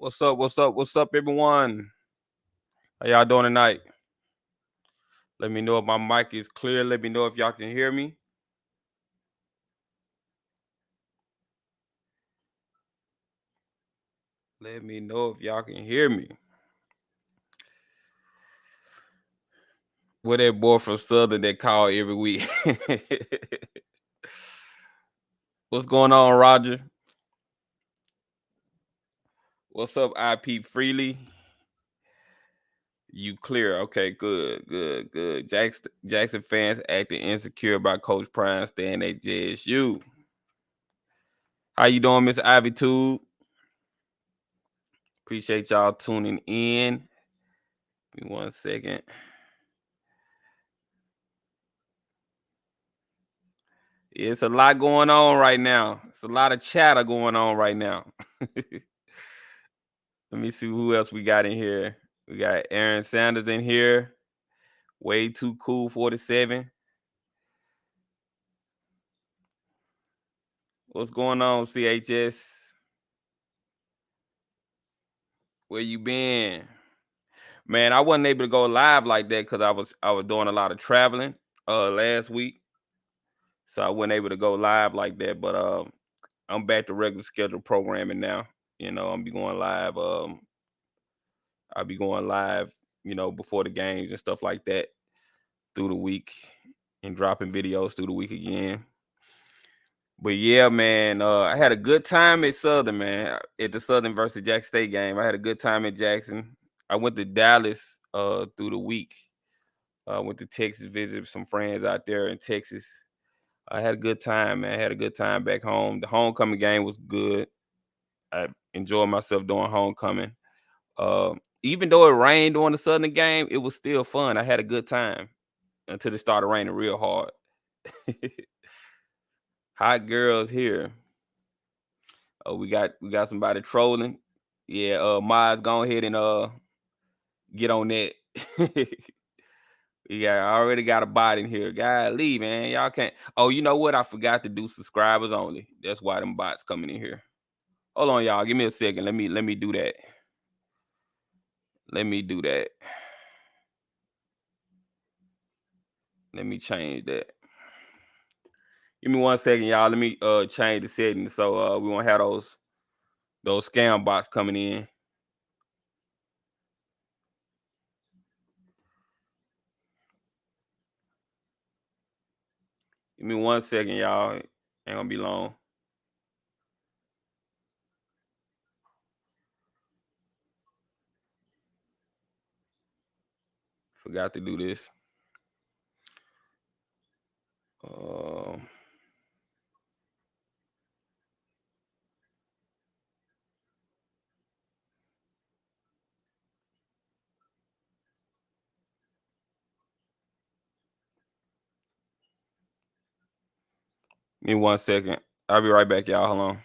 What's up? What's up? What's up, everyone? How y'all doing tonight? Let me know if my mic is clear. Let me know if y'all can hear me. Let me know if y'all can hear me. What that boy from Southern that call every week? What's going on, Roger? What's up, IP Freely? You clear? Okay, good. Jackson fans acting insecure about Coach Prime staying at JSU. How you doing, Miss Ivy Tube? Appreciate y'all tuning in. Give me 1 second. It's a lot going on right now. It's a lot of chatter going on right now. Let me see who else we got in here. We got Aaron Sanders in here. Way too cool 47. What's going on, CHS? Where you been? Man, I wasn't able to go live like that because I was doing a lot of traveling last week. So I wasn't able to go live like that. But I'm back to regular scheduled programming now. I'll be going live. I'll be going live, before the games and stuff like that through the week and dropping videos through the week again. But yeah, man, I had a good time at Southern, man. At the Southern versus Jackson State game, I had a good time at Jackson. I went to Dallas through the week. I went to Texas, visited some friends out there in Texas. I had a good time, man. I had a good time back home. The homecoming game was good. I enjoyed myself doing homecoming. Even though it rained during the Southern game, it was still fun. I had a good time until it started raining real hard. Hot girls here. Oh, we got somebody trolling. Yeah, Miles, go ahead and get on that. Yeah, I already got a bot in here. Golly, man. Y'all can't. Oh, you know what? I forgot to do subscribers only. That's why them bots coming in here. Hold on, y'all. Give me a second. Let me do that. Let me do that. Let me change that. Give me 1 second, y'all. Let me change the settings so we won't have those scam bots coming in. Give me 1 second, y'all. Ain't gonna be long. Forgot to do this. Give me 1 second. I'll be right back, y'all. Hold on.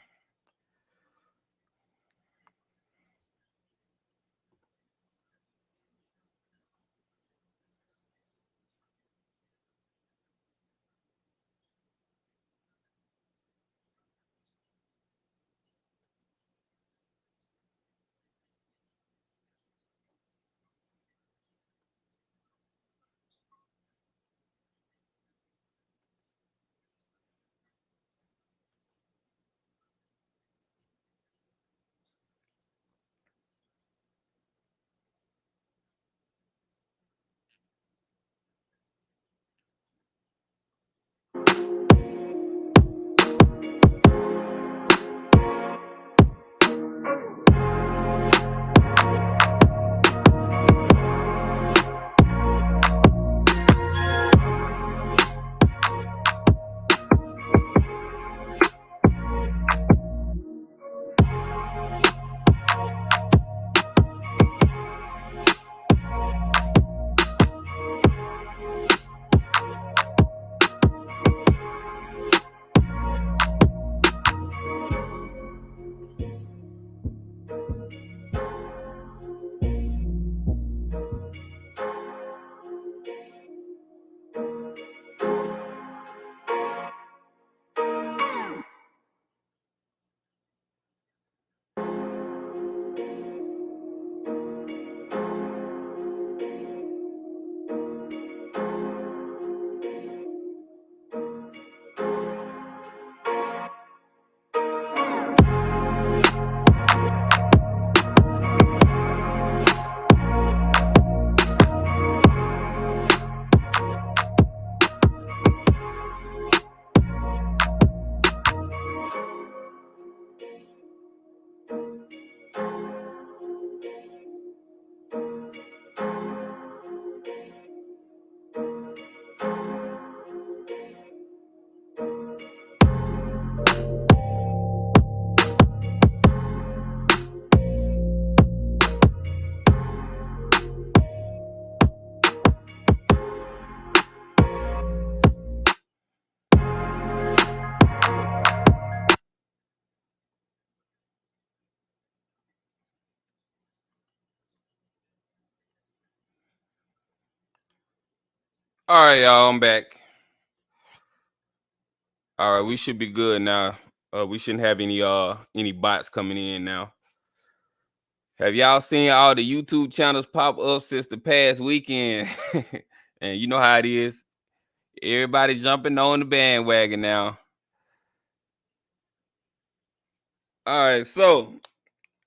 All right, y'all, I'm back. All right, we should be good now. We shouldn't have any bots coming in now. Have y'all seen all the YouTube channels pop up since the past weekend? And you know how it is. Everybody jumping on the bandwagon now. All right, so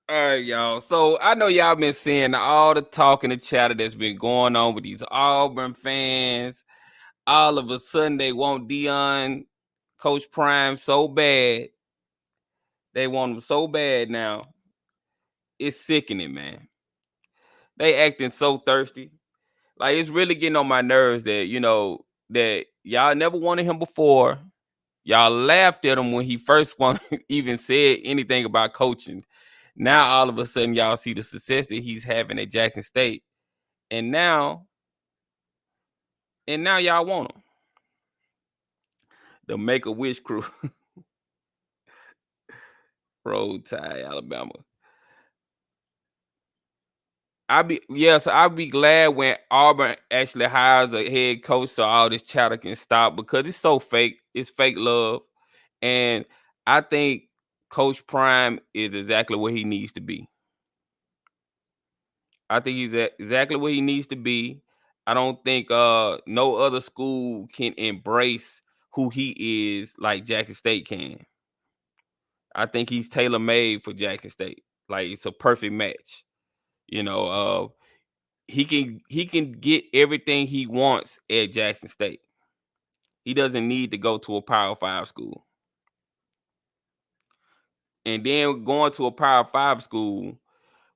all right, y'all. So I know y'all been seeing all the talk and the chatter that's been going on with these Auburn fans. All of a sudden, they want Coach Prime so bad. They want him so bad now. It's sickening, man. They acting so thirsty. Like it's really getting on my nerves that that y'all never wanted him before. Y'all laughed at him when he first even said anything about coaching. Now all of a sudden y'all see the success that he's having at Jackson State, and now y'all want him. The Make a Wish crew, Roll Tide, Alabama. I'll be glad when Auburn actually hires a head coach so all this chatter can stop because it's so fake. It's fake love. And I think Coach Prime is exactly where he needs to be. I think he's exactly where he needs to be. I don't think no other school can embrace who he is like Jackson State can. I think he's tailor made for Jackson State. Like it's a perfect match. You know, he can get everything he wants at Jackson State. He doesn't need to go to a Power 5 school. And then going to a Power 5 school,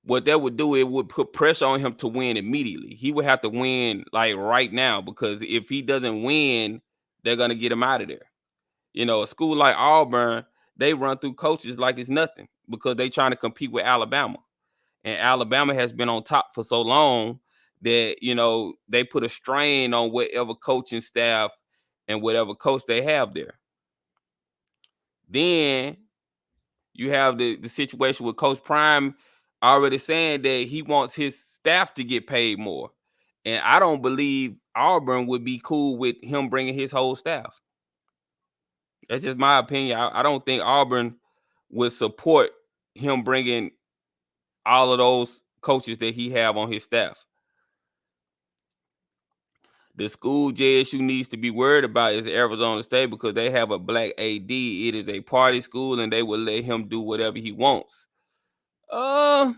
what that would do, it would put pressure on him to win immediately. He would have to win like right now because if he doesn't win, they're gonna get him out of there. A school like Auburn, they run through coaches like it's nothing because they trying to compete with Alabama. And Alabama has been on top for so long that they put a strain on whatever coaching staff and whatever coach they have there. Then you have the situation with Coach Prime already saying that he wants his staff to get paid more. And I don't believe Auburn would be cool with him bringing his whole staff. That's just my opinion. I don't think Auburn would support him bringing all of those coaches that he have on his staff. The school JSU needs to be worried about is Arizona State because they have a black AD. It is a party school and they will let him do whatever he wants. I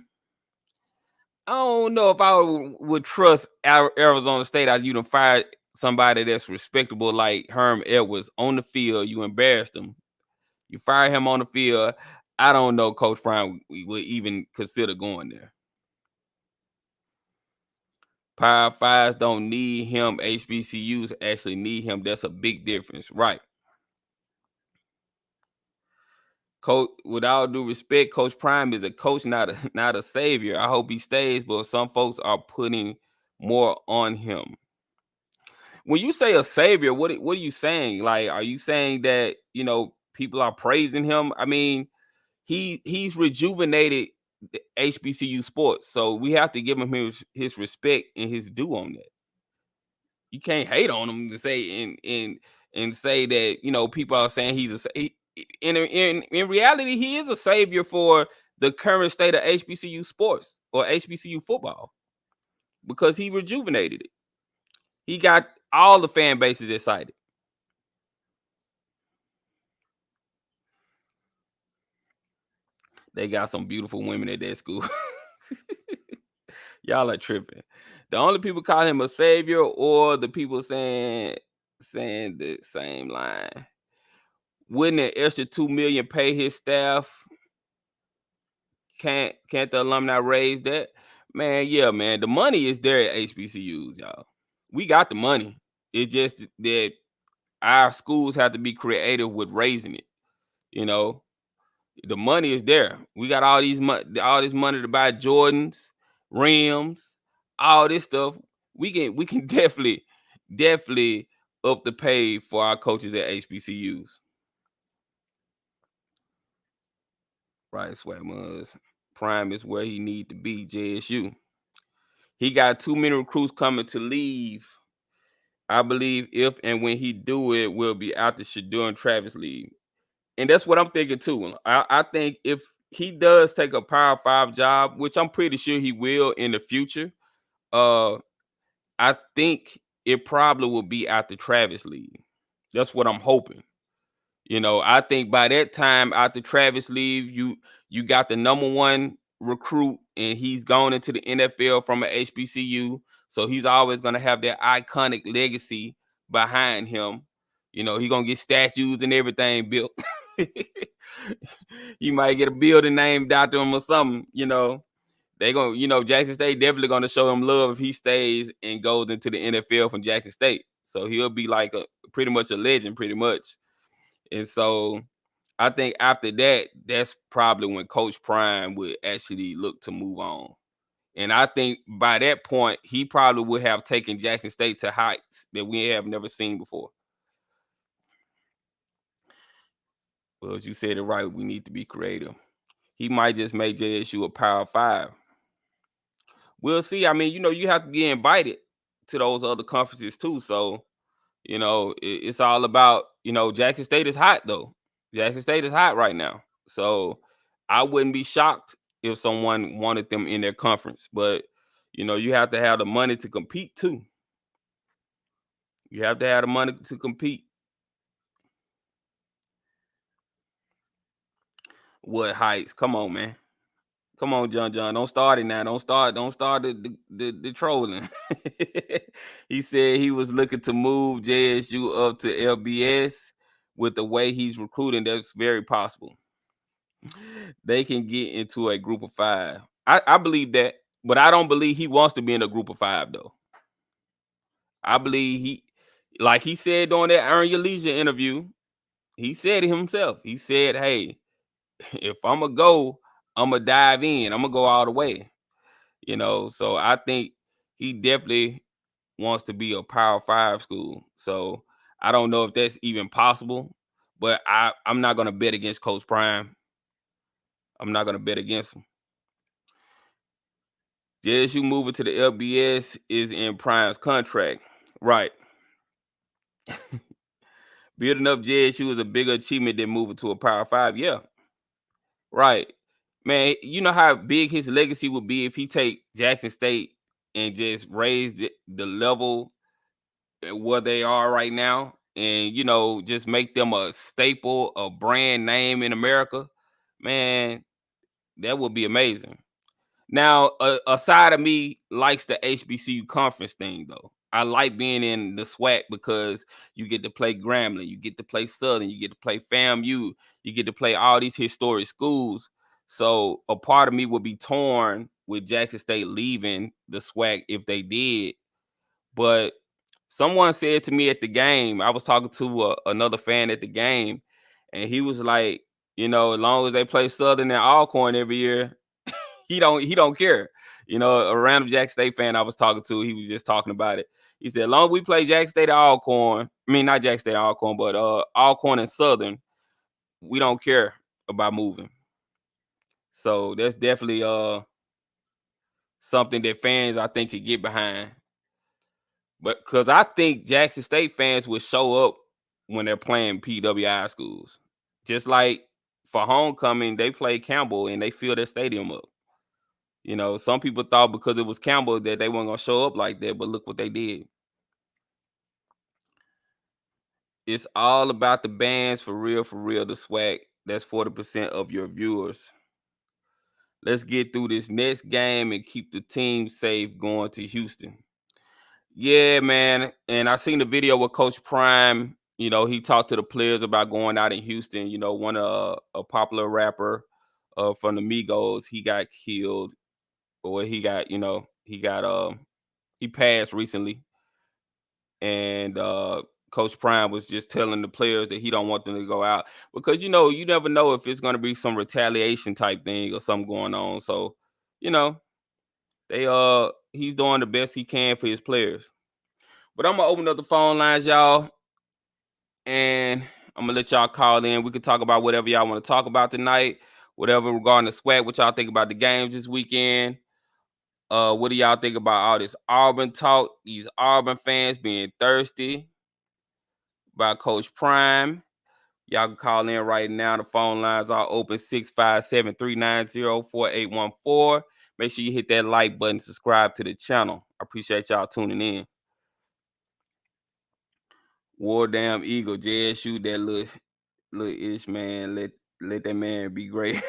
don't know if I would trust Arizona State after you done fired somebody that's respectable like Herm Edwards on the field. You embarrassed him. You fire him on the field. I don't know Coach Prime would even consider going there. Power Fives don't need him. HBCUs actually need him. That's a big difference. Right. Coach, with all due respect, Coach Prime is a coach, not a savior. I hope he stays, but some folks are putting more on him. When you say a savior, what are you saying? Like, are you saying that people are praising him? I mean, he's rejuvenated the HBCU sports, so we have to give him his respect and his due on that. You can't hate on him to say and say that people are saying in reality he is a savior for the current state of HBCU sports or HBCU football because he rejuvenated it. He got all the fan bases excited. They got some beautiful women at that school. Y'all are tripping. The only people call him a savior or the people saying the same line. Wouldn't an extra $2 million pay his staff? Can't the alumni raise that? Man, yeah, man. The money is there at HBCUs, y'all. We got the money. It's just that our schools have to be creative with raising it. You know, the money is there. We got all this money to buy Jordans, rims, all this stuff. We can definitely up the pay for our coaches at HBCUs. Right, Swagmuns. Prime is where he need to be. JSU. He got too many recruits coming to leave. I believe if and when he do it, will be after Shador and Travis leave. And that's what I'm thinking too. I think if he does take a Power 5 job, which I'm pretty sure he will in the future, uh, I think it probably will be after Travis leave. That's what I'm hoping. I think by that time after Travis leave, you got the number one recruit, and he's gone into the NFL from an HBCU, so he's always gonna have that iconic legacy behind him. He's gonna get statues and everything built. You might get a building named after him or something. They gonna, Jackson State definitely gonna show him love if he stays and goes into the NFL from Jackson State. So he'll be like a pretty much a legend, pretty much. And so I think after that, that's probably when Coach Prime would actually look to move on. And I think by that point, he probably would have taken Jackson State to heights that we have never seen before. Well, as you said it right, we need to be creative. He might just make JSU a Power 5. We'll see. I mean, you have to get invited to those other conferences too. So, it's all about, Jackson State is hot though. Jackson State is hot right now. So I wouldn't be shocked if someone wanted them in their conference. But, you have to have the money to compete too. You have to have the money to compete. What heights? Come on, man. Come on, John. Don't start it now. Don't start the trolling. He said he was looking to move JSU up to LBS with the way he's recruiting. That's very possible. They can get into a group of 5. I believe that, but I don't believe he wants to be in a group of 5 though. I believe like he said during that Earn Your Leisure interview, he said it himself. He said, "Hey, if I'm gonna go, I'm gonna dive in. I'm gonna go all the way." So I think he definitely wants to be a Power 5 school. So I don't know if that's even possible, but I'm not gonna bet against Coach Prime. I'm not gonna bet against him. JSU moving to the LBS is in Prime's contract. Right. Building up JSU is a bigger achievement than moving to a Power 5. Yeah. Right. Man, you know how big his legacy would be if he take Jackson State and just raise the level where they are right now, and just make them a staple, a brand name in America. Man, that would be amazing. Now, a side of me likes the HBCU conference thing, though. I like being in the SWAC because you get to play Grambling, you get to play Southern, you get to play FAMU, you get to play all these historic schools. So a part of me would be torn with Jackson State leaving the SWAC if they did. But someone said to me at the game, I was talking to another fan at the game, and he was like, as long as they play Southern and Alcorn every year, he don't care. A random Jackson State fan I was talking to, he was just talking about it. He said, as long as we play Jackson State Alcorn, I mean not Jackson State Alcorn, but Alcorn and Southern, we don't care about moving. So that's definitely something that fans I think could get behind. But because I think Jackson State fans will show up when they're playing PWI schools. Just like for homecoming, they play Campbell and they fill their stadium up. Some people thought because it was Campbell that they weren't gonna show up like that, but look what they did. It's all about the bands for real, for real. The SWAC, that's 40% of your viewers. Let's get through this next game and keep the team safe going to Houston. Yeah, man. And I seen the video with Coach Prime. He talked to the players about going out in Houston. One a popular rapper from the Migos, he got killed, or he passed recently. And Coach Prime was just telling the players that he don't want them to go out because you never know if it's gonna be some retaliation type thing or something going on. So, you know, they he's doing the best he can for his players. But I'm gonna open up the phone lines, y'all, and I'm gonna let y'all call in. We can talk about whatever y'all want to talk about tonight, whatever regarding the SWAC, what y'all think about the games this weekend. What do y'all think about all this Auburn talk? These Auburn fans being thirsty about Coach Prime. Y'all can call in right now. The phone lines are open 657-390-4814. Make sure you hit that like button, subscribe to the channel. I appreciate y'all tuning in. War Damn Eagle, just shoot that little ish man. Let that man be great.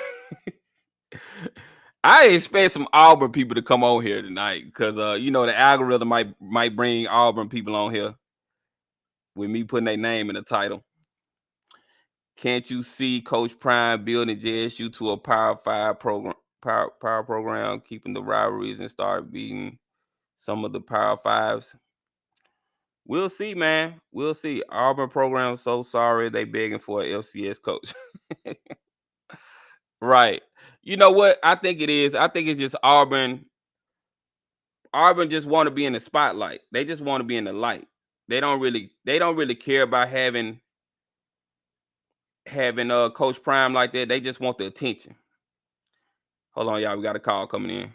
I expect some Auburn people to come on here tonight because the algorithm might bring Auburn people on here with me putting their name in the title. Can't you see Coach Prime building JSU to a Power 5 program, power program, keeping the rivalries and start beating some of the Power 5s? We'll see, man. We'll see. Auburn program so sorry they begging for an FCS coach. Right. You know what? I think it is. I think it's just Auburn. Auburn just want to be in the spotlight. They just want to be in the light. They don't really care about having Coach Prime like that. They just want the attention. Hold on, y'all. We got a call coming in.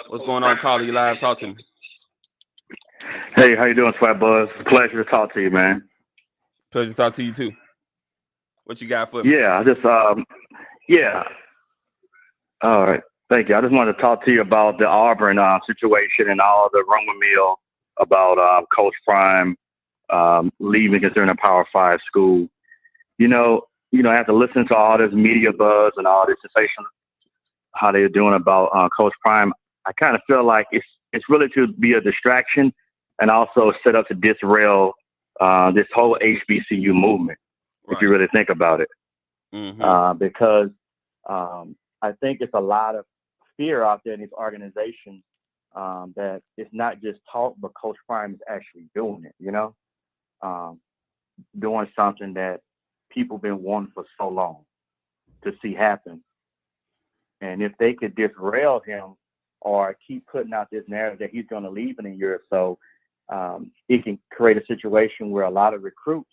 What's going on, caller? You live? Talk to me. Hey, how you doing, Swag Buzz? Pleasure to talk to you, man. Pleasure to talk to you too. What you got for me? Yeah, yeah. All right, thank you. I just wanted to talk to you about the Auburn situation and all the rumor mill about Coach Prime leaving considering a Power 5 school. After listening to all this media buzz and all this sensation, how they're doing about Coach Prime, I kind of feel like it's really to be a distraction and also set up to disrail this whole HBCU movement, if you really think about it. Mm-hmm. Because I think it's a lot of fear out there in these organizations that it's not just talk, but Coach Prime is actually doing it, doing something that people been wanting for so long to see happen. And if they could disrail him or keep putting out this narrative that he's going to leave in a year or so, it can create a situation where a lot of recruits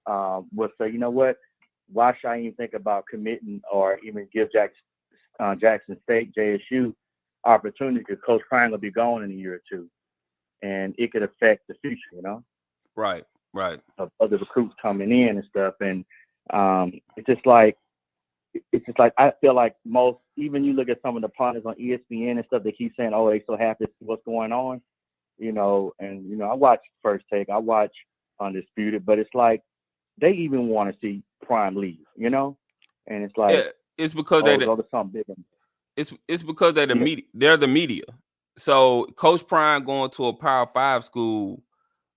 will say, you know what, why should I even think about committing or even give Jackson State, JSU, opportunity because Coach Prime will be gone in a year or two. And it could affect the future, Right. Of other recruits coming in and stuff. And it's just like I feel like even you look at some of the partners on ESPN and stuff, they keep saying, oh, they so happy to see what's going on, and I watch First Take, I watch Undisputed, but it's like they even want to see Prime leave, and it's like it's because something big. It's because they're the media. They're the media. So Coach Prime going to a Power 5 school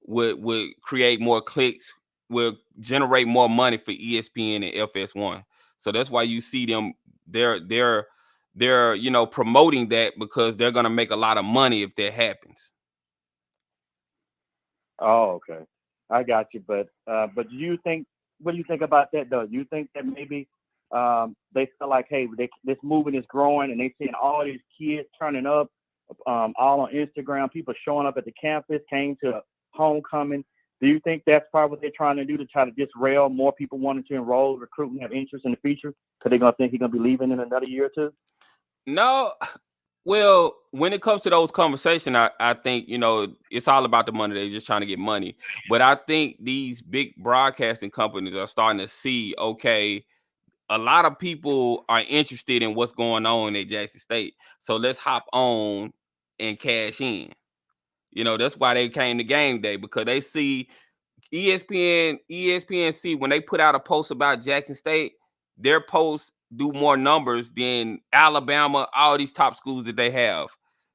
would create more clicks, will generate more money for ESPN and FS1. So that's why you see them. They're promoting that because they're gonna make a lot of money if that happens. Oh, okay, I got you. But what do you think about that though? Do you think that maybe they feel like, hey, this movement is growing and they seeing all these kids turning up, all on Instagram, people showing up at the campus, came to homecoming. Do you think that's probably what they're trying to do to try to disrail more people wanting to enroll, recruit, and have interest in the future? Because they're going to think he's going to be leaving in another year or two? No. Well, when it comes to those conversations, I think, it's all about the money. They're just trying to get money. But I think these big broadcasting companies are starting to see, okay, a lot of people are interested in what's going on at Jackson State. So let's hop on and cash in. That's why they came to game day, because they see ESPN see when they put out a post about Jackson State, their posts do more numbers than Alabama, all these top schools that they have.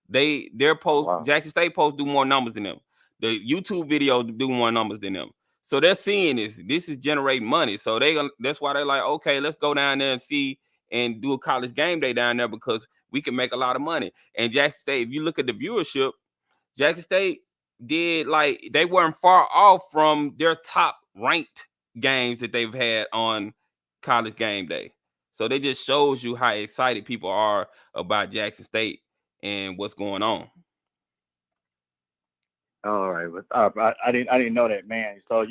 Their post, wow. Jackson State posts do more numbers than them. The YouTube video do more numbers than them. So they're seeing this. This is generating money. So that's why they're like, okay, let's go down there and see and do a college game day down there because we can make a lot of money. And Jackson State, if you look at the viewership, Jackson State they weren't far off from their top ranked games that they've had on college game day. So they just shows you how excited people are about Jackson State and what's going on. All right, I didn't know that, man. So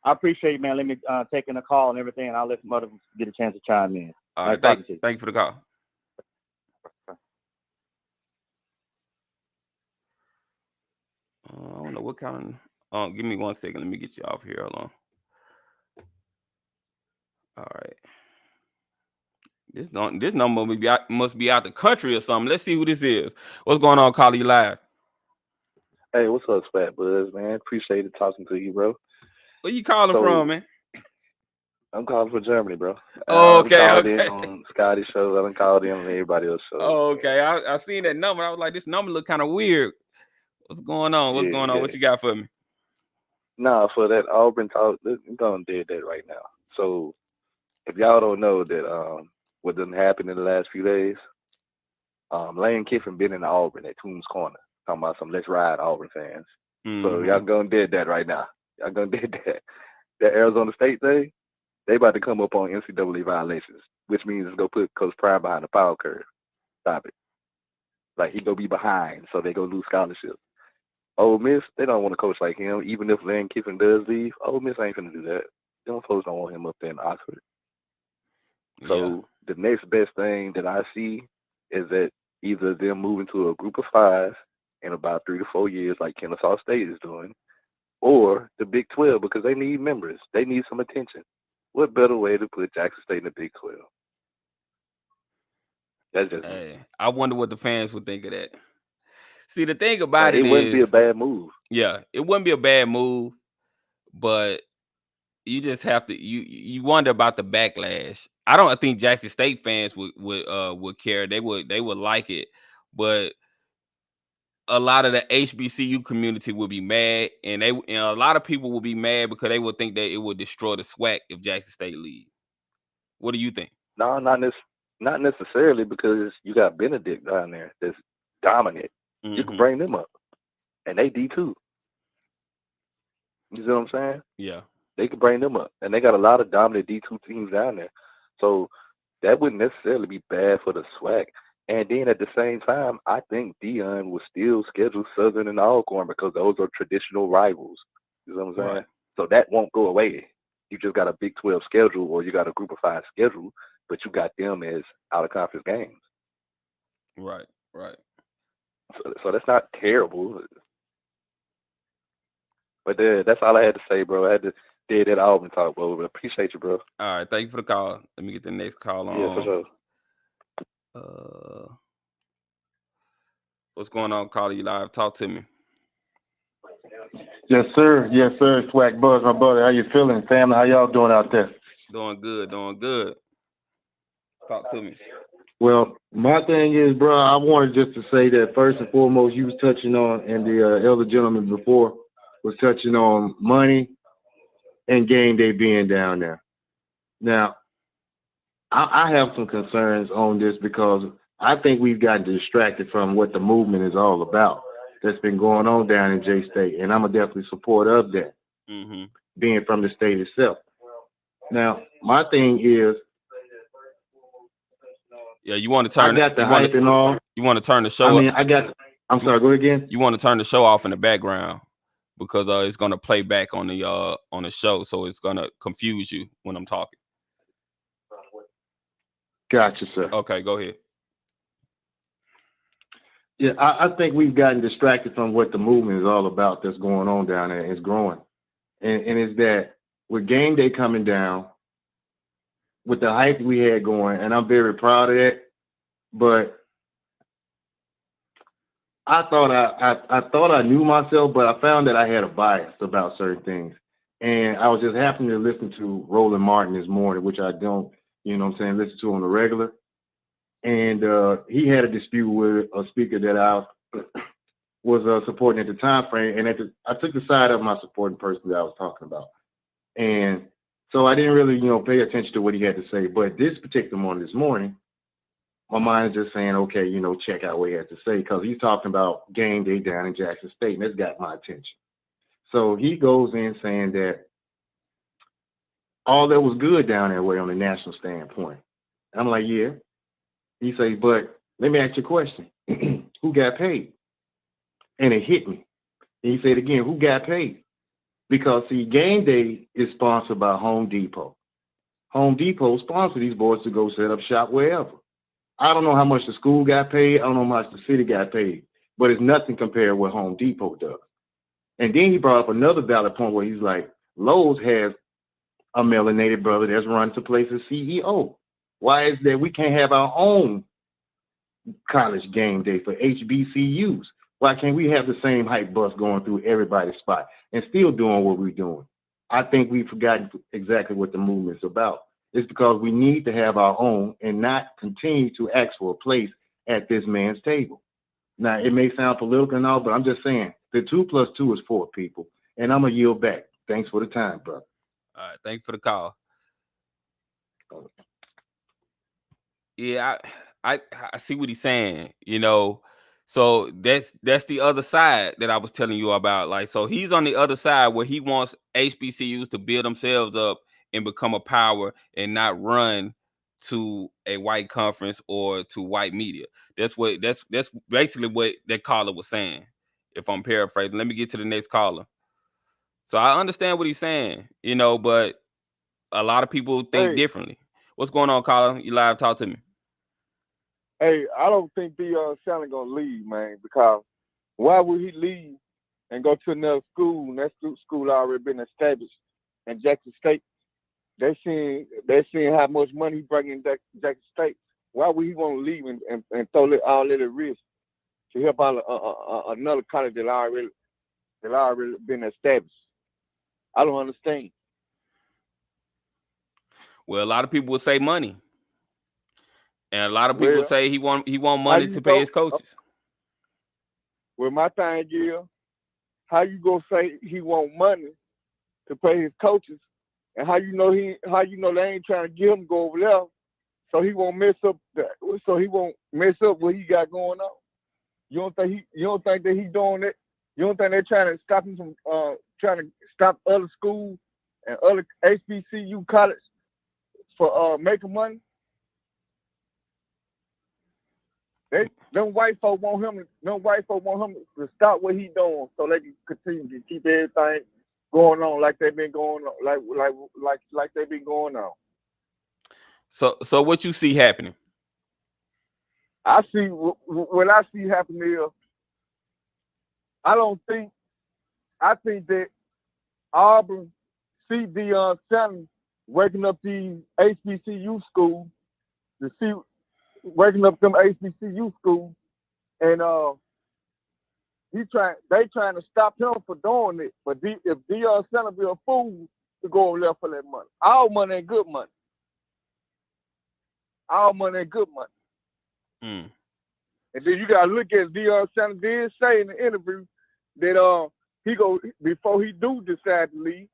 I appreciate you, man. Let me taking a call and everything, and I'll let some others get a chance to chime in. All right, thank you for the call. what kind of? Give me 1 second. Let me get you off here. Hold on. All right. This number must be out the country or something. Let's see who this is. What's going on, Collie Live? Hey, what's up, Fat Buzz, man? Appreciate it talking to you, bro. Where you calling from, man? I'm calling from Germany, bro. Oh, I've called okay. in on Scotty shows. I've called in on everybody else shows. Oh, okay. I seen that number. I was like, this number look kind of weird. What's going on? What's going on? What you got for me? Nah, for that Auburn talk, we're gonna do that right now. So, if y'all don't know that what done happened in the last few days, Lane Kiffin been in Auburn at Toombs Corner talking about some let's ride Auburn fans. So y'all gonna did that right now. Y'all gonna did that. That Arizona State thing, they about to come up on NCAA violations, which means it's gonna put Coach Prime behind the power curve. Stop it. Like he gonna be behind, so they gonna lose scholarships. Ole Miss, they don't want a coach like him. Even if Lane Kiffin does leave, Ole Miss ain't gonna do that. Them folks don't want him up there in Oxford. So the next best thing that I see is that either them moving to a group of 5 in about 3 to 4 years, like Kennesaw State is doing, or the Big 12 because they need members. They need some attention. What better way to put Jackson State in the Big 12? That's just me. I wonder what the fans would think of that. See, the thing about it wouldn't be a bad move. Yeah, it wouldn't be a bad move, but you just have to you wonder about the backlash. I don't think Jackson State fans would care. They would like it, but a lot of the HBCU community would be mad, and a lot of people would be mad because they would think that it would destroy the SWAC if Jackson State leaves. What do you think? No, not necessarily, because you got Benedict down there that's dominant. You can bring them up, and they D2. You see what I'm saying? Yeah. They can bring them up, and they got a lot of dominant D2 teams down there. So that wouldn't necessarily be bad for the SWAC. And then at the same time, I think Dion will still schedule Southern and Alcorn because those are traditional rivals. You know what I'm saying? Right. So that won't go away. You just got a Big 12 schedule, or you got a Group of 5 schedule, but you got them as out-of-conference games. Right. So that's not terrible. But that's all I had to say, bro. I had to did that Auburn talk, bro. But appreciate you, bro. All right, thank you for the call. Let me get the next call on. Yeah, for sure. What's going on, Carly Live? Talk to me. Yes, sir. SWAC Buzz, my brother. How you feeling, family? How y'all doing out there? Doing good. Talk to me. Well, my thing is, bro, I wanted just to say that first and foremost, you was touching on, and the elder gentleman before was touching on money and game day being down there. Now, I have some concerns on this because I think we've gotten distracted from what the movement is all about that's been going on down in J-State, and I'm a definitely supporter of that, being from the state itself. Now, my thing is, you want to turn. I got the hype and all. You want to turn the show. I'm sorry. Go again. You want to turn the show off in the background because it's going to play back on the show, so it's going to confuse you when I'm talking. Gotcha, sir. Okay, go ahead. Yeah, I think we've gotten distracted from what the movement is all about that's going on down there. It's growing. And it's that with game day coming down, with the hype we had going, and I'm very proud of that, but I thought I knew myself, but I found that I had a bias about certain things. And I was just happening to listen to Roland Martin this morning, which I don't, listen to on the regular. And he had a dispute with a speaker that I was supporting at the time frame. And I took the side of my supporting person that I was talking about. And so I didn't really, pay attention to what he had to say. But this particular this morning, my mind is just saying, okay, check out what he had to say, because he's talking about game day down in Jackson State, and that's got my attention. So he goes in saying that all that was good down that way on the national standpoint. And I'm like, yeah. He says, but let me ask you a question. Who got paid? And it hit me. And he said again, who got paid? Because, see, game day is sponsored by Home Depot. Home Depot sponsored these boys to go set up shop wherever. I don't know how much the school got paid. I don't know how much the city got paid. But it's nothing compared to what Home Depot does. And then he brought up another valid point where he's like, Lowe's has a melanated brother that's run to place as CEO. Why is that we can't have our own college game day for HBCUs? Why can't we have the same hype bus going through everybody's spot and still doing what we're doing? I think we've forgotten exactly what the movement's about. It's because we need to have our own and not continue to ask for a place at this man's table. Now, it may sound political and all, but I'm just saying the 2 plus 2 is 4, people. And I'm going to yield back. Thanks for the time, bro. All right, thanks for the call. Yeah, I see what he's saying, you know. So that's the other side that I was telling you about. Like, so he's on the other side where he wants HBCUs to build themselves up and become a power and not run to a white conference or to white media. That's basically what that caller was saying, if I'm paraphrasing. Let me get to the next caller. So I understand what he's saying, you know, but a lot of people think differently. What's going on, caller? You live? Talk to me. Hey, I don't think Deion Sanders gonna leave, man, because why would he leave and go to another school? And that school already been established in Jackson State. They seeing how much money he bring in Jackson State. Why would he want to leave and throw all that at risk to help out another college that already been established? I don't understand. Well, a lot of people would say money. And a lot of people say he want money to pay his coaches. Well, my thing is, how you gonna say he want money to pay his coaches, and how you know they ain't trying to get him to go over there, so he won't mess up what he got going on. You don't think that he doing it? You don't think they're trying to stop him from trying to stop other schools and other HBCU college for making money? Them white folk want him to stop what he doing so they can continue to keep everything going on like they've been going on, like they've been going on. So what you see happening? I see what I see happening is I think that Auburn see Deion Sanders waking up these HBCU schools to see waking up them HBCU schools, and they trying to stop him for doing it. But if Deion Sanders be a fool to go over there for that money, all money ain't good money. All money ain't good money. Mm. And then you gotta look at Deion Sanders did say in the interview that before he do decide to leave,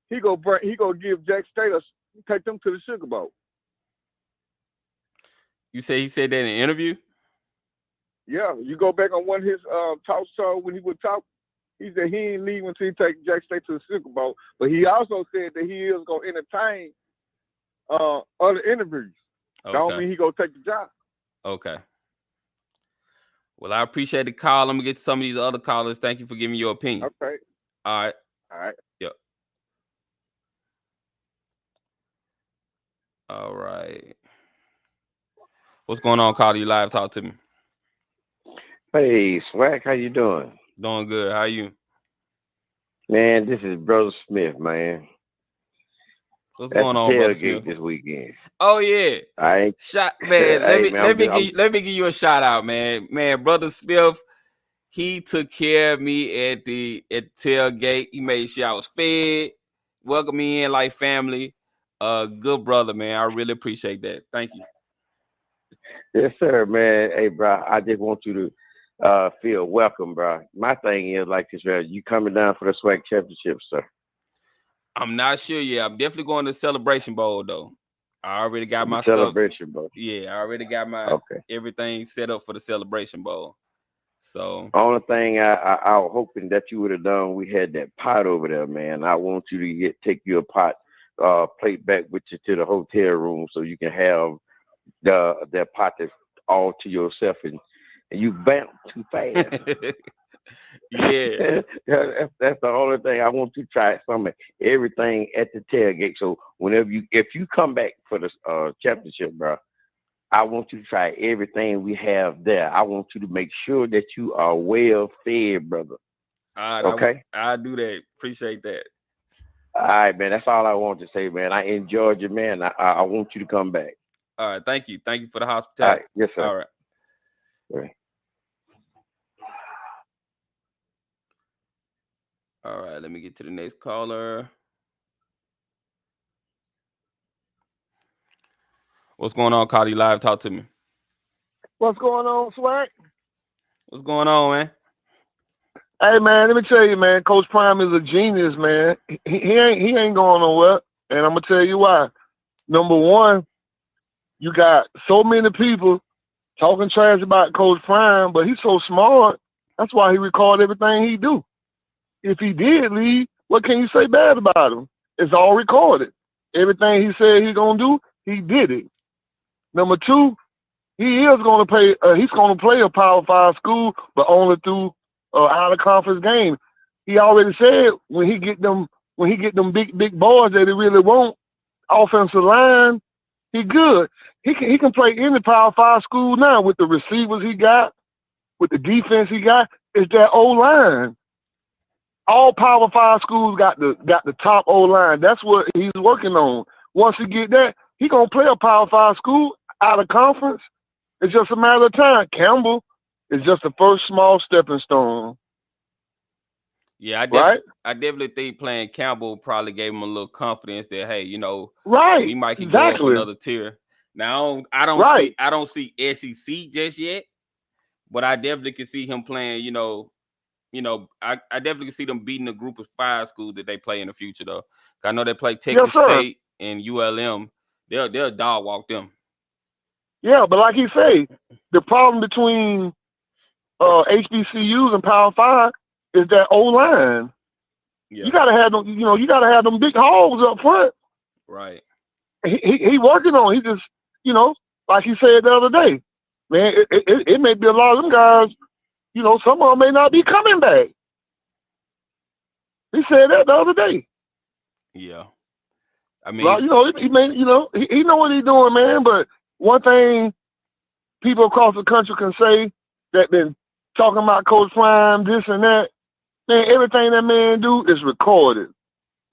he go give Jack State take them to the Sugar Bowl. You say he said that in an interview? Yeah, you go back on one of his talk shows when he would talk. He said he ain't leaving until he take Jack State to the Super Bowl. But he also said that he is gonna entertain other interviews. Okay. Don't mean he gonna take the job. Okay. Well, I appreciate the call. Let me get to some of these other callers. Thank you for giving your opinion. Okay. All right. All right. Yep. All right. What's going on, caller? You live? Talk to me. Hey, SWAC, how you doing? Doing good. How are you? Man, this is Brother Smith, man. What's going on, Brother Smith? This weekend. Oh yeah. I ain't man. Let me give you a shout out, man. Man, Brother Smith, he took care of me at the tailgate. He made sure I was fed, welcomed me in like family. Good brother, man. I really appreciate that. Thank you. Yes, sir, man. Hey, bro, I just want you to feel welcome, bro. My thing is like this, man. You coming down for the SWAC championship, sir? I'm not sure yet. I'm definitely going to Celebration Bowl though. I already got my Celebration stuff. Bowl. Yeah, I already got my everything set up for the Celebration Bowl. So only thing I was hoping that you would have done, we had that pot over there, man. I want you to take your pot plate back with you to the hotel room so you can have that pot that's all to yourself and you bounce too fast. Yeah. That's the only thing. I want you to try some of everything at the tailgate. So if you come back for the championship, bro, I want you to try everything we have there. I want you to make sure that you are well fed, brother. All right, Okay. I do that. Appreciate that. All right, man. That's all I want to say, man. I enjoyed you, man. I want you to come back. All right, thank you for the All hospitality. right. Yes, sir. All right. Right. All right, let me get to the next caller. What's going on, Cardi Live? Talk to me. What's going on, SWAC? What's going on, man? Hey man, let me tell you, man. Coach Prime is a genius, man. He ain't going nowhere, and I'm gonna tell you why. Number one, you got so many people talking trash about Coach Prime, but he's so smart. That's why he record everything he do. If he did leave, what can you say bad about him? It's all recorded. Everything he said he's gonna do, he did it. Number two, he is gonna play. He's gonna play a Power 5 school, but only through out of conference game. He already said when he get them big boys that he really want offensive line, he good. He can play any Power 5 school now with the receivers he got, with the defense he got. It's that O line. All Power 5 schools got the top O line. That's what he's working on. Once he get that, he gonna play a Power 5 school out of conference. It's just a matter of time. Campbell is just the first small stepping stone. Yeah, Right? I definitely think playing Campbell probably gave him a little confidence that, hey, you know, Right. we might can go up Exactly. another tier. Now I don't Right. see SEC just yet, but I definitely can see him playing. I definitely can see them beating the group of 5 schools that they play in the future though. I know they play Texas Yes, sir. State and ULM. They'll dog walk them. Yeah, but like he say, the problem between HBCUs and Power 5 is that O line. Yeah, You gotta have them. You gotta have them big holes up front. right. He working on. He just like he said the other day, man. It may be a lot of them guys. Some of them may not be coming back. He said that the other day. Yeah, I mean, Well, he may, he know what he's doing, man. But one thing people across the country can say that been talking about Coach Prime, this and that, man, everything that man do is recorded.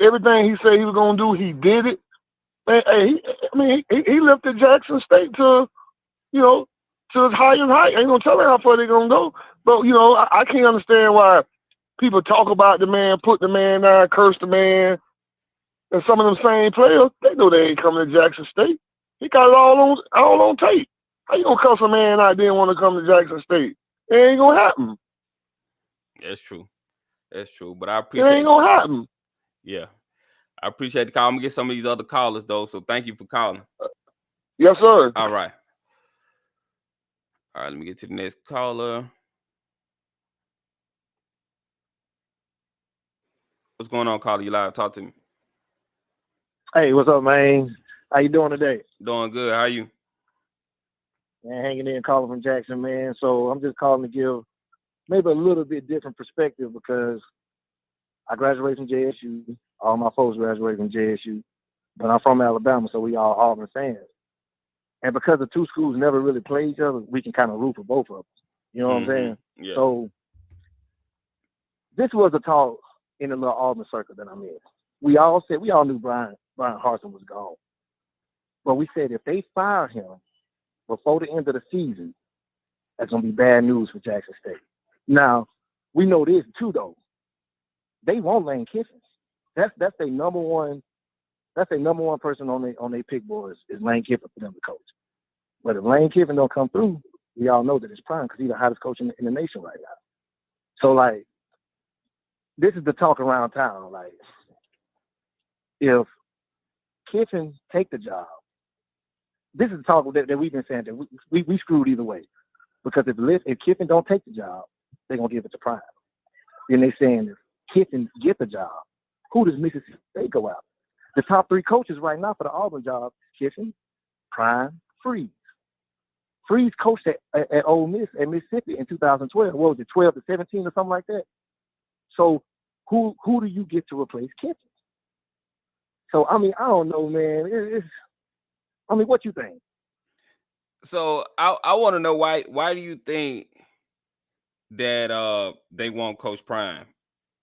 Everything he said he was gonna do, he did it. Man, hey, he lifted Jackson State to his highest height. I ain't gonna tell her how far they're gonna go, but I can't understand why people talk about the man, put the man down, curse the man, and some of them same players, they know they ain't coming to Jackson State. He got it all on tape. How you gonna cuss a man out didn't want to come to Jackson State? It ain't gonna happen. that's true. That's true. But I It appreciate. ain't gonna happen. Yeah, I appreciate the call. I'm gonna get some of these other callers though. So thank you for calling. Yes, sir. All right. All right. Let me get to the next caller. What's going on, caller? You live? Talk to me. Hey, what's up, man? How you doing today? Doing good. How you? Man, hanging in, calling from Jackson, man. So I'm just calling to give maybe a little bit different perspective because I graduated from JSU. All my folks graduated from JSU, but I'm from Alabama, so we all Auburn fans. And because the two schools never really played each other, we can kind of root for both of them. You know what I'm saying? Yeah. So this was a talk in the little Auburn circle that I'm in. We all knew Brian Harsin was gone, but we said if they fire him before the end of the season, that's gonna be bad news for Jackson State. Now, we know this too though. They want Lane Kiffin. That's their number one. That's their number one person on their pick boards is Lane Kiffin for them to coach. But if Lane Kiffin don't come through, we all know that it's prime because he's the hottest coach in the nation right now. So like, this is the talk around town. Like, if Kiffin take the job, this is the talk that we've been saying that we screwed either way. Because if Kiffin don't take the job, they're going to give it to Prime. Then they saying if Kiffin get the job, who does Mississippi State go out? The top 3 coaches right now for the Auburn job, Kiffin, Prime, Freeze. Freeze coached at Ole Miss at Mississippi in 2012. What was it, 12 to 17 or something like that? So who do you get to replace Kiffin? So, I mean, I don't know, man. What you think? So I want to know why do you think that they want Coach Prime?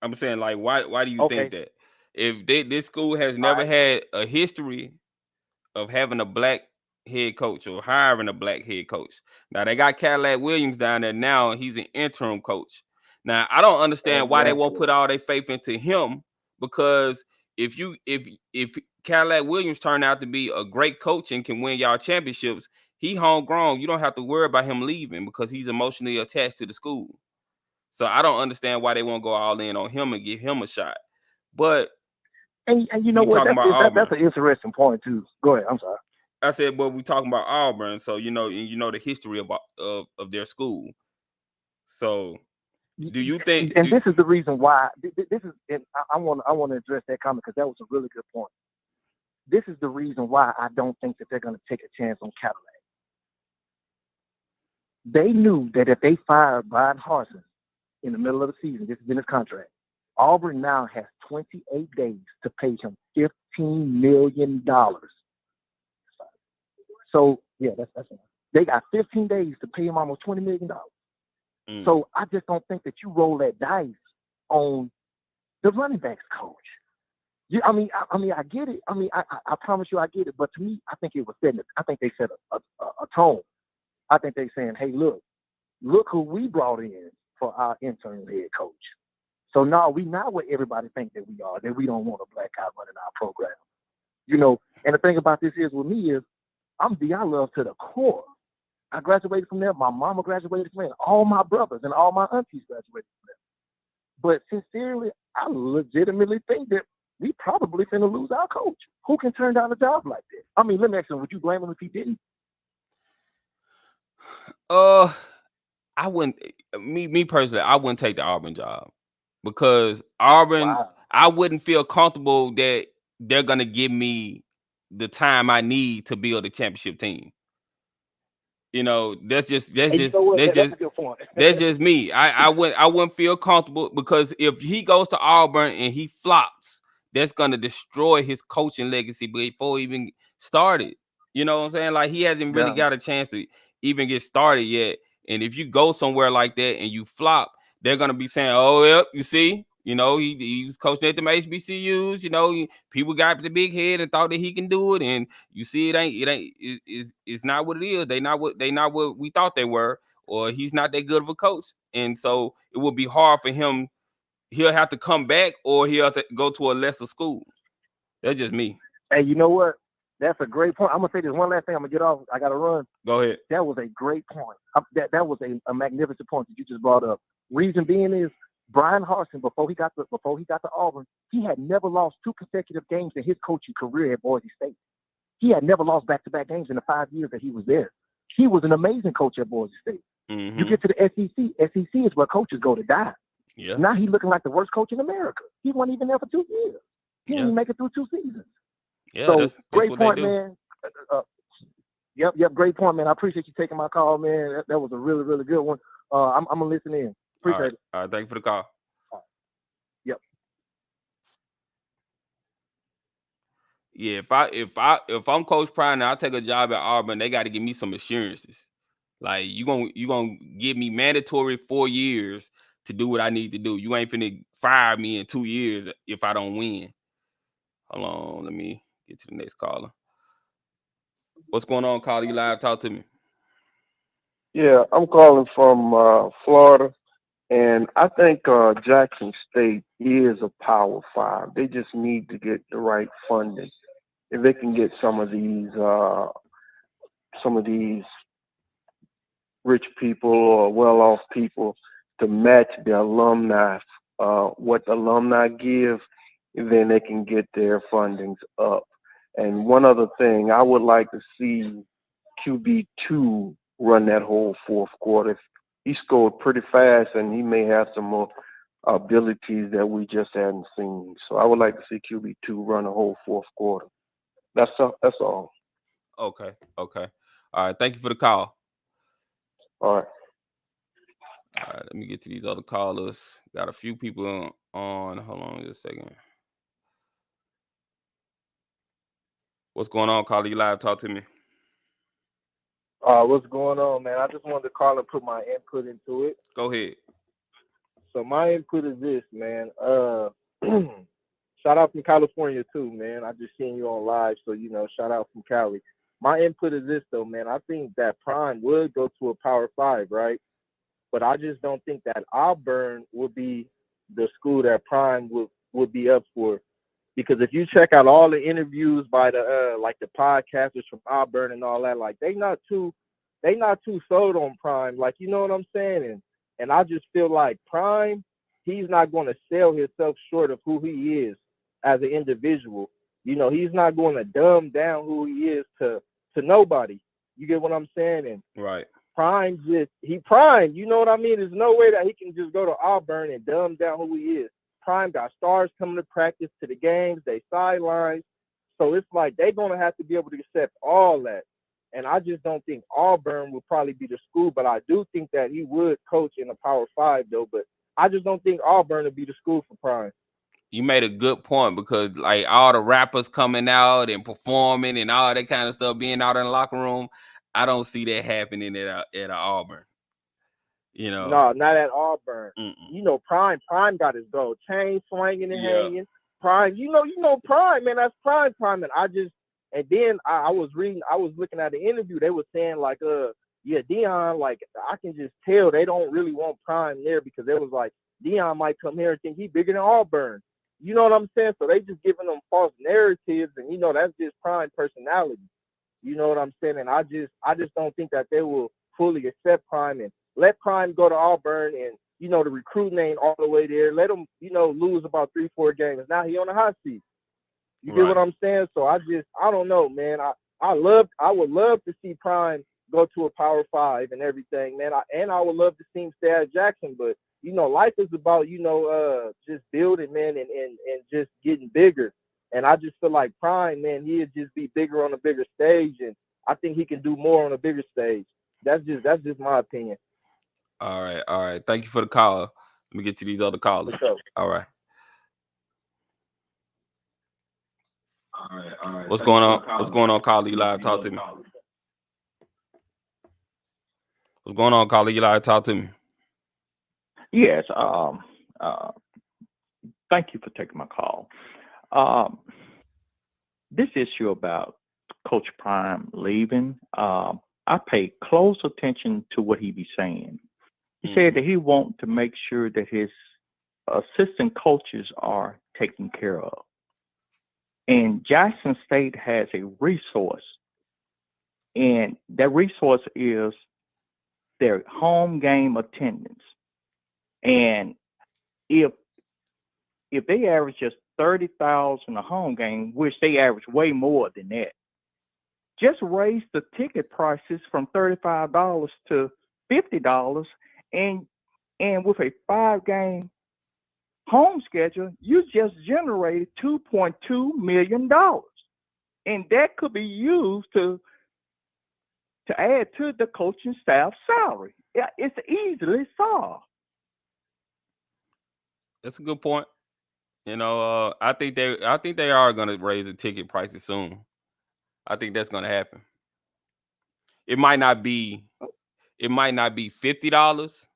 I'm saying, like, why do you Okay. think that? If this school has All never right. had a history of having a black head coach or hiring a black head coach. Now they got Cadillac Williams down there now, and he's an interim coach. Now I don't understand why they won't Exactly. put all their faith into him, because if Cadillac Williams turned out to be a great coach and can win y'all championships, he homegrown. You don't have to worry about him leaving because he's emotionally attached to the school. So I don't understand why they won't go all in on him and give him a shot. But And you know we what? talking about Auburn. That's an interesting point too. Go ahead. I'm sorry. I said, but we talking about Auburn, so you know the history of their school. So, do you think? And this is the reason why. This is. And I want to address that comment because that was a really good point. This is the reason why I don't think that they're going to take a chance on Cadillac. They knew that if they fired Brian Harsin in the middle of the season, this is in his contract, Auburn now has 28 days to pay him $15 million. So yeah, that's they got 15 days to pay him almost $20 million. So I just don't think that you roll that dice on the running backs coach. I mean, I get it. I mean, I promise you, I get it. But to me, I think it was setting. I think they set a tone. I think they saying, hey, look who we brought in for our interim head coach. So now we not what everybody think that we are, that we don't want a black guy running our program. You know, and the thing about this is with me is I'm DI love to the core. I graduated from there. My mama graduated from there. All my brothers and all my aunties graduated from there. But sincerely, I legitimately think that we probably finna lose our coach. Who can turn down a job like that? I mean, let me ask you, would you blame him if he didn't? I wouldn't. Me personally, I wouldn't take the Auburn job because Auburn, Wow. I wouldn't feel comfortable that they're gonna give me the time I need to build a championship team. You know, that's And you know what? That's a good point. that's just me. I wouldn't feel comfortable because if he goes to Auburn and he flops, that's gonna destroy his coaching legacy before he even started. You know what I'm saying? Like he hasn't really Yeah. got a chance to even get started yet. And if you go somewhere like that and you flop, they're gonna be saying, "Oh, yep, you see, you know, he was coaching at the HBCUs. You know, people got the big head and thought that he can do it, and you see, it's not what it is. They not what we thought they were, or he's not that good of a coach, and so it would be hard for him. He'll have to come back, or he'll have to go to a lesser school. That's just me. Hey, you know what? That's a great point. I'm gonna say this one last thing. I'm gonna get off. I gotta run. Go ahead. That was a great point. That was a magnificent point that you just brought up. Reason being is Brian Harsin, before he got to Auburn, he had never lost 2 consecutive games in his coaching career at Boise State. He had never lost back-to-back games in the 5 years that he was there. He was an amazing coach at Boise State. Mm-hmm. You get to the SEC. SEC is where coaches go to die. Yeah. Now he's looking like the worst coach in America. He wasn't even there for 2 years. He didn't even make it through 2 seasons. Yeah, so that's great what point, they do. man. Yep, great point, man. I appreciate you taking my call, man. That was a really, really good one. I'm gonna listen in. Appreciate it. All right, thank you for the call. Yep. Yeah, if I'm Coach Pride and I take a job at Auburn, they got to give me some assurances. Like you gonna give me mandatory 4 years to do what I need to do. You ain't finna fire me in 2 years if I don't win. Hold on, let me get to the next caller. What's going on, caller? You live? Talk to me. Yeah, I'm calling from Florida, and I think Jackson State is a Power 5. They just need to get the right funding. If they can get some of these rich people or well-off people to match the alumni, what the alumni give, then they can get their fundings up. And one other thing, I would like to see QB2 run that whole fourth quarter. He scored pretty fast, and he may have some more abilities that we just hadn't seen. So I would like to see QB2 run the whole fourth quarter. That's all. Okay. All right. Thank you for the call. All right. All right. Let me get to these other callers. Got a few people on. Hold on just a second. What's going on, caller? You live? Talk to me. What's going on, man? I just wanted to call and put my input into it. Go ahead. So my input is this, man. Shout out from California too, man. I just seen you on live, so shout out from Cali. My input is this though, man. I think that Prime would go to a Power 5, right? But I just don't think that Auburn would be the school that Prime would be up for. Because if you check out all the interviews by the like the podcasters from Auburn and all that, like they not too sold on Prime, like you know what I'm saying? And I just feel like Prime, he's not going to sell himself short of who he is as an individual. He's not going to dumb down who he is to nobody. You get what I'm saying? And Right. Prime Prime, you know what I mean? There's no way that he can just go to Auburn and dumb down who he is. Prime got stars coming to practice, to the games, they sidelines. So it's like they're going to have to be able to accept all that. And I just don't think Auburn would probably be the school, but I do think that he would coach in a Power 5 though. But I just don't think Auburn would be the school for Prime. You made a good point, because like all the rappers coming out and performing and all that kind of stuff being out in the locker room, I don't see that happening at Auburn. No, not at Auburn. Mm-mm. Prime got his gold chain swinging and Yeah. hanging. Prime, Prime, man, that's Prime. And then I was looking at the interview. They were saying like, Deion, like I can just tell they don't really want Prime there, because they was like, Deion might come here and think he bigger than Auburn. You know what I'm saying? So they just giving them false narratives, and that's just Prime personality. You know what I'm saying? And I just don't think that they will fully accept Prime and let Prime go to Auburn, and the recruiting ain't all the way there. Let him lose about 3-4 games. Now he on the hot seat. You get what I'm saying? So I don't know, man. I would love to see Prime go to a Power 5 and everything, man. I would love to see him stay at Jackson, but life is about just building, man, and just getting bigger. And I just feel like Prime, man, he'd just be bigger on a bigger stage, and I think he can do more on a bigger stage. That's just my opinion. All right. Thank you for the call. Let me get to these other callers. For sure. All right. What's going on? What's going on, Carly? You live? Talk to me. What's going on, Carly? You live? Talk to me. Yes. Thank you for taking my call. This issue about Coach Prime leaving, I pay close attention to what he be saying. He said that he wants to make sure that his assistant coaches are taken care of. And Jackson State has a resource, and that resource is their home game attendance. And if they average just 30,000 a home game, which they average way more than that, just raise the ticket prices from $35 to $50, and with a 5-game home schedule, you just generated $2.2 million, and that could be used to add to the coaching staff salary. Yeah, it's easily solved. That's a good point. I think they are going to raise the ticket prices soon. I think that's going to happen. It might not be $50,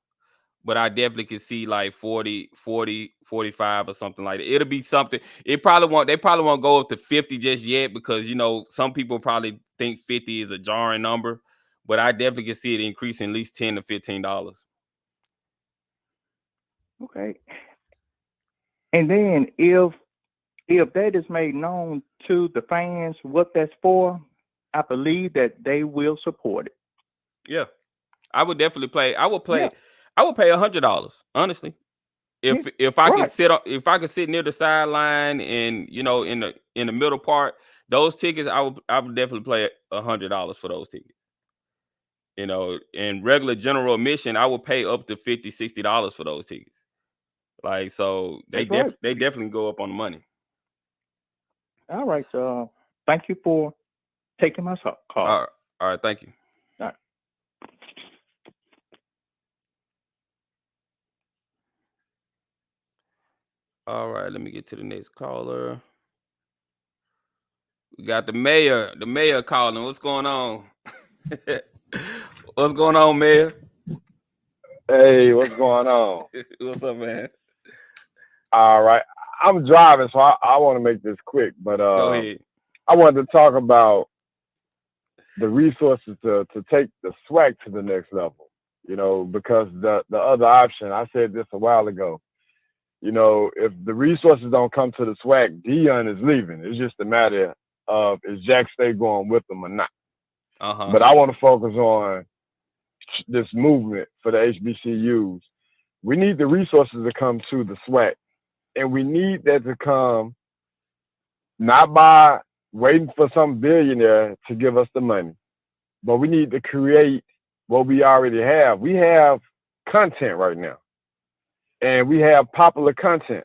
but I definitely could see like 40, 45 or something like that. It'll be something. They probably won't go up to 50 just yet, because some people probably think 50 is a jarring number, but I definitely can see it increasing at least $10 to $15. Okay. And then if that is made known to the fans what that's for, I believe that they will support it. Yeah, I would definitely play. I would pay $100, honestly. If I can sit near the sideline and in the middle part, those tickets I would definitely play $100 for those tickets. In regular general admission, I would pay up to $50, $60 for those tickets. Like, so they definitely go up on the money. All right. Thank you for taking my call. All right. Thank you. All right. All right. Let me get to the next caller. We got the mayor calling. What's going on? What's going on, Mayor? Hey, what's going on? What's up, man? All right. I'm driving, so I want to make this quick, but Go ahead. I wanted to talk about the resources to take the SWAC to the next level. Because the other option, I said this a while ago. If the resources don't come to the SWAC, Dion is leaving. It's just a matter of is Jack State going with them or not. But I want to focus on this movement for the HBCUs. We need the resources to come to the SWAC, and we need that to come not by waiting for some billionaire to give us the money, but we need to create what we already have. We have content right now, and we have popular content.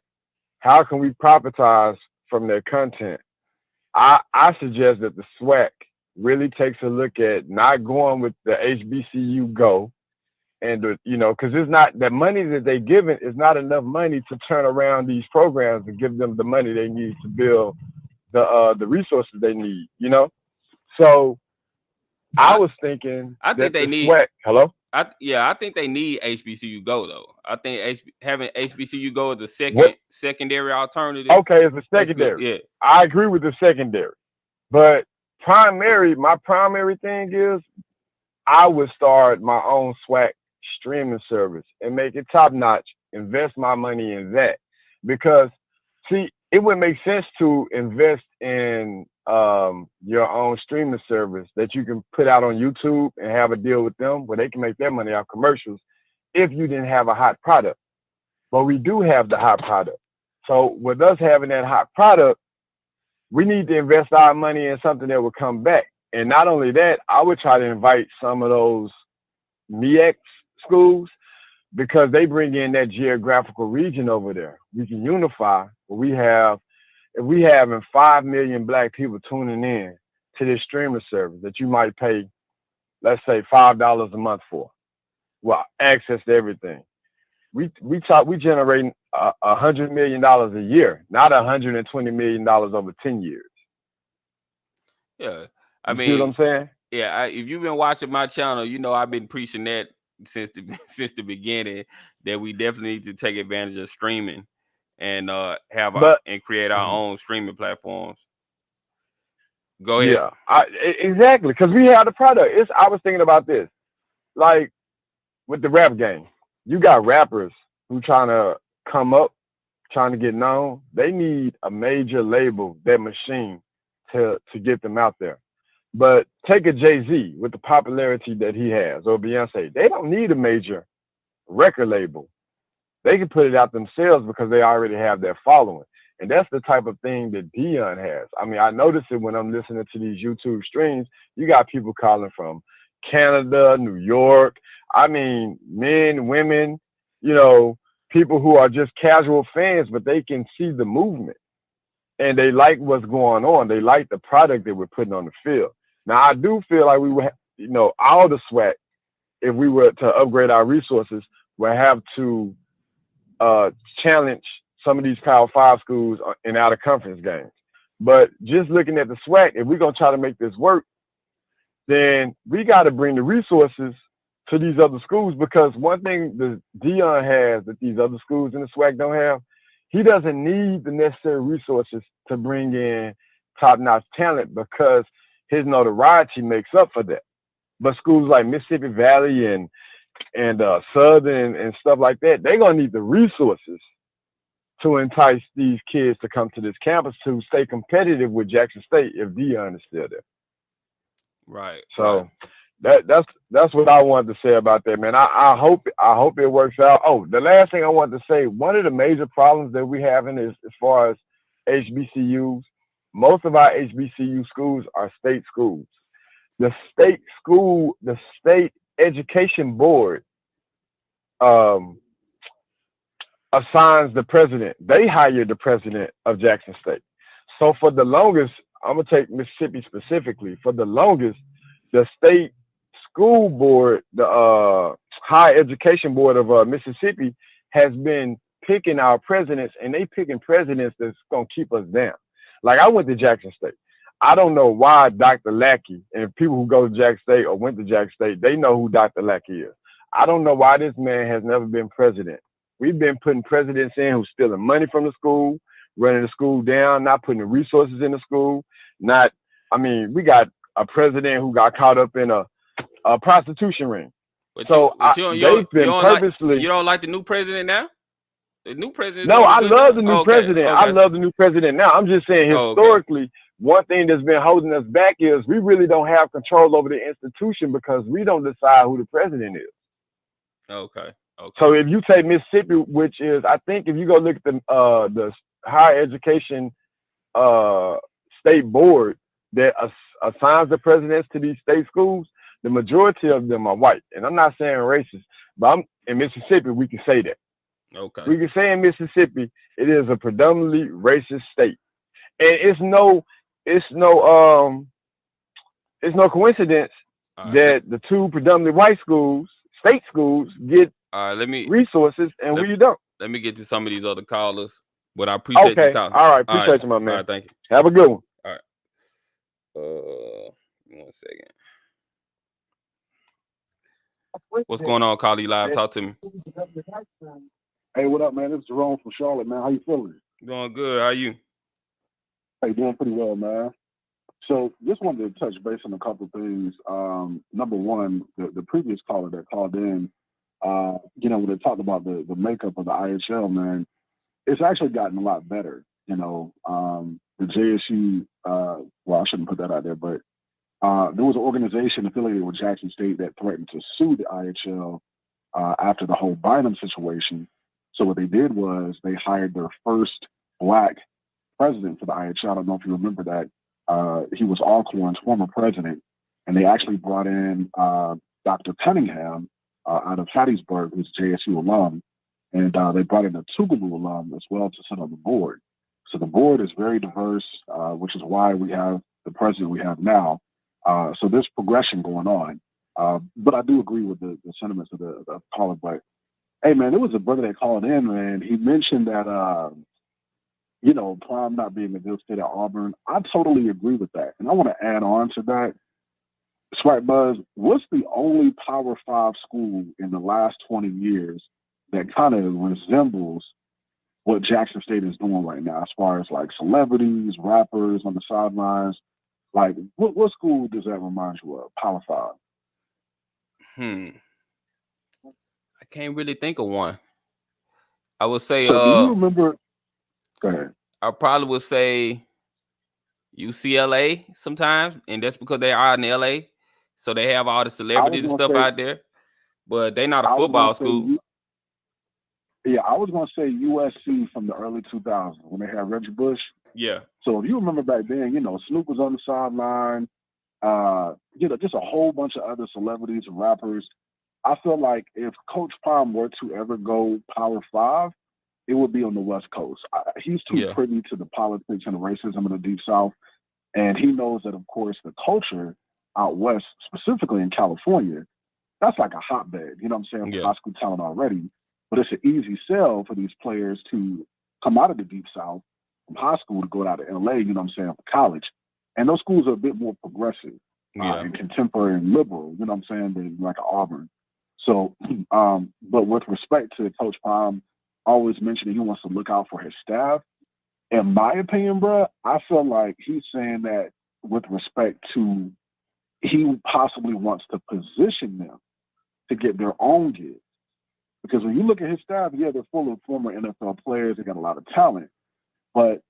How can we profitize from that content? I suggest that the SWAC really takes a look at not going with the HBCU Go, and because it's not the money that they giving is not enough money to turn around these programs and give them the money they need to build the resources they need. So I was thinking I think that they the need. SWAC. Hello. I think they need HBCU Go though. I think having HBCU Go as a What? secondary alternative. Okay, it's a That's good. secondary. Yeah, I agree with the secondary, but my primary thing is I would start my own SWAC streaming service and make it top notch. Invest my money in that because see, it would make sense to invest in your own streaming service that you can put out on YouTube and have a deal with them where they can make their money off commercials if you didn't have a hot product. But we do have the hot product. So with us having that hot product, we need to invest our money in something that will come back. And not only that, I would try to invite some of those MEX schools because they bring in that geographical region over there. We can unify. If we having 5 million Black people tuning in to this streaming service that you might pay, let's say $5 a month for, well, access to everything. We generating $100 million a year, not $120 million over 10 years. yeah. You see what I'm saying? Yeah. If you've been watching my channel, I've been preaching that since the beginning that we definitely need to take advantage of streaming and create our own streaming platforms. Go ahead. Yeah, exactly. Because we have the product. I was thinking about this, like with the rap game. You got rappers who trying to come up, trying to get known. They need a major label, that machine, to get them out there. But take a Jay-Z with the popularity that he has, or Beyonce. They don't need a major record label. They can put it out themselves because they already have their following. And that's the type of thing that Dion has. I mean, I notice it when I'm listening to these YouTube streams. You got people calling from Canada, New York. I mean, men, women, people who are just casual fans, but they can see the movement. And they like what's going on. They like the product that we're putting on the field. Now, I do feel like we would, all the SWAC, if we were to upgrade our resources, would have to challenge some of these Power 5 schools in out-of-conference games. But just looking at the SWAC, if we're going to try to make this work, then we got to bring the resources to these other schools because one thing that Dion has that these other schools in the SWAC don't have, he doesn't need the necessary resources to bring in top-notch talent because his notoriety makes up for that. But schools like Mississippi Valley and Southern and stuff like that, they're going to need the resources to entice these kids to come to this campus to stay competitive with Jackson State if Dion is still there. Right. So that's what I wanted to say about that, man. I hope it works out. Oh, the last thing I wanted to say, one of the major problems that we having is as far as HBCUs, most of our HBCU schools are state schools. The state education board assigns the president. They hire the president of Jackson State. So for the longest, I'm going to take Mississippi specifically. For the longest, the state school board, the higher education board of Mississippi has been picking our presidents, and they picking presidents that's going to keep us down. Like I went to Jackson State. I don't know why Dr. Lackey and people who go to Jackson State or went to Jackson State, they know who Dr. Lackey is. I don't know why this man has never been president. We've been putting presidents in who's stealing money from the school, running the school down, not putting the resources in the school. We got a president who got caught up in a prostitution ring. But So they've you been don't purposely. you don't like the new president now? The new president No, doing a I good love job. the new Okay, president. I okay. love the new president now. I'm just saying Oh, okay. historically, one thing that's been holding us back is we really don't have control over the institution because we don't decide who the president is. Okay. So if you take Mississippi, which is, I think, if you go look at the higher education state board that assigns the presidents to these state schools, the majority of them are white. And I'm not saying racist, but in Mississippi, we can say that. Okay. We can say in Mississippi, it is a predominantly racist state. And it's no coincidence that the two predominantly white schools, state schools, get resources and we don't. Let me get to some of these other callers, but I appreciate you calling. All right, appreciate you, my man. All right, thank you. Have a good one. All right. 1 second. What's going on, Carly Live? Talk to me. Hey, what up, man? It's Jerome from Charlotte, man. How you feeling? Doing good. How you? Hey, doing pretty well, man. So just wanted to touch base on a couple of things. Number one, the previous caller that called in, when they talked about the makeup of the IHL, man, it's actually gotten a lot better. The JSU, well, I shouldn't put that out there, but there was an organization affiliated with Jackson State that threatened to sue the IHL after the whole Bynum situation. So what they did was they hired their first Black president for the IHL. I don't know if you remember that. He was Alcorn's former president, and they actually brought in Dr. Cunningham out of Hattiesburg, who's a JSU alum, and they brought in a Tougaloo alum as well to sit on the board. So the board is very diverse, which is why we have the president we have now. So there's progression going on. But I do agree with the sentiments of the caller. But hey, man, there was a brother that called in, man. He mentioned that, Prime not being a good fit at Auburn. I totally agree with that. And I want to add on to that. SWAC Buzz, what's the only Power 5 school in the last 20 years that kind of resembles what Jackson State is doing right now as far as like celebrities, rappers on the sidelines? Like, what school does that remind you of? Power 5. I can't really think of one. I would say, so do you remember? Go ahead. I probably would say UCLA sometimes, and that's because they are in LA, so they have all the celebrities and stuff out there. But they're not a football school. I was gonna say USC from the early 2000s when they had Reggie Bush. Yeah. So if you remember back then, Snoop was on the sideline. Just a whole bunch of other celebrities and rappers. I feel like if Coach Prime were to ever go Power 5, it would be on the West Coast. He's too privy to the politics and the racism in the Deep South. And he knows that, of course, the culture out West, specifically in California, that's like a hotbed, you know what I'm saying, for high school talent already. But it's an easy sell for these players to come out of the Deep South from high school to go out to LA, you know what I'm saying, for college. And those schools are a bit more progressive and contemporary and liberal, you know what I'm saying, than like Auburn. So, but with respect to Coach Prime always mentioning he wants to look out for his staff, in my opinion, bro, I feel like he's saying that with respect to he possibly wants to position them to get their own gigs. Because when you look at his staff, they're full of former NFL players. They got a lot of talent. But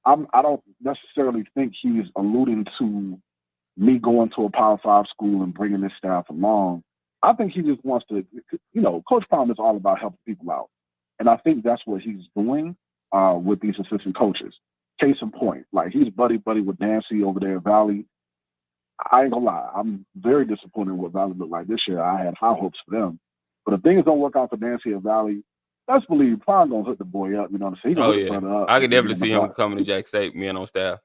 I don't necessarily think he's alluding to me going to a Power 5 school and bringing this staff along. I think he just wants to, Coach Prime is all about helping people out. And I think that's what he's doing with these assistant coaches. Case in point, like he's buddy with Nancy over there at Valley. I ain't gonna lie, I'm very disappointed with what Valley looked like this year. I had high hopes for them. But if things don't work out for Nancy at Valley, let's believe Prime gonna hook the boy up, you know what I'm saying? Oh, yeah. I could definitely see him coming to Jackson State, being on staff.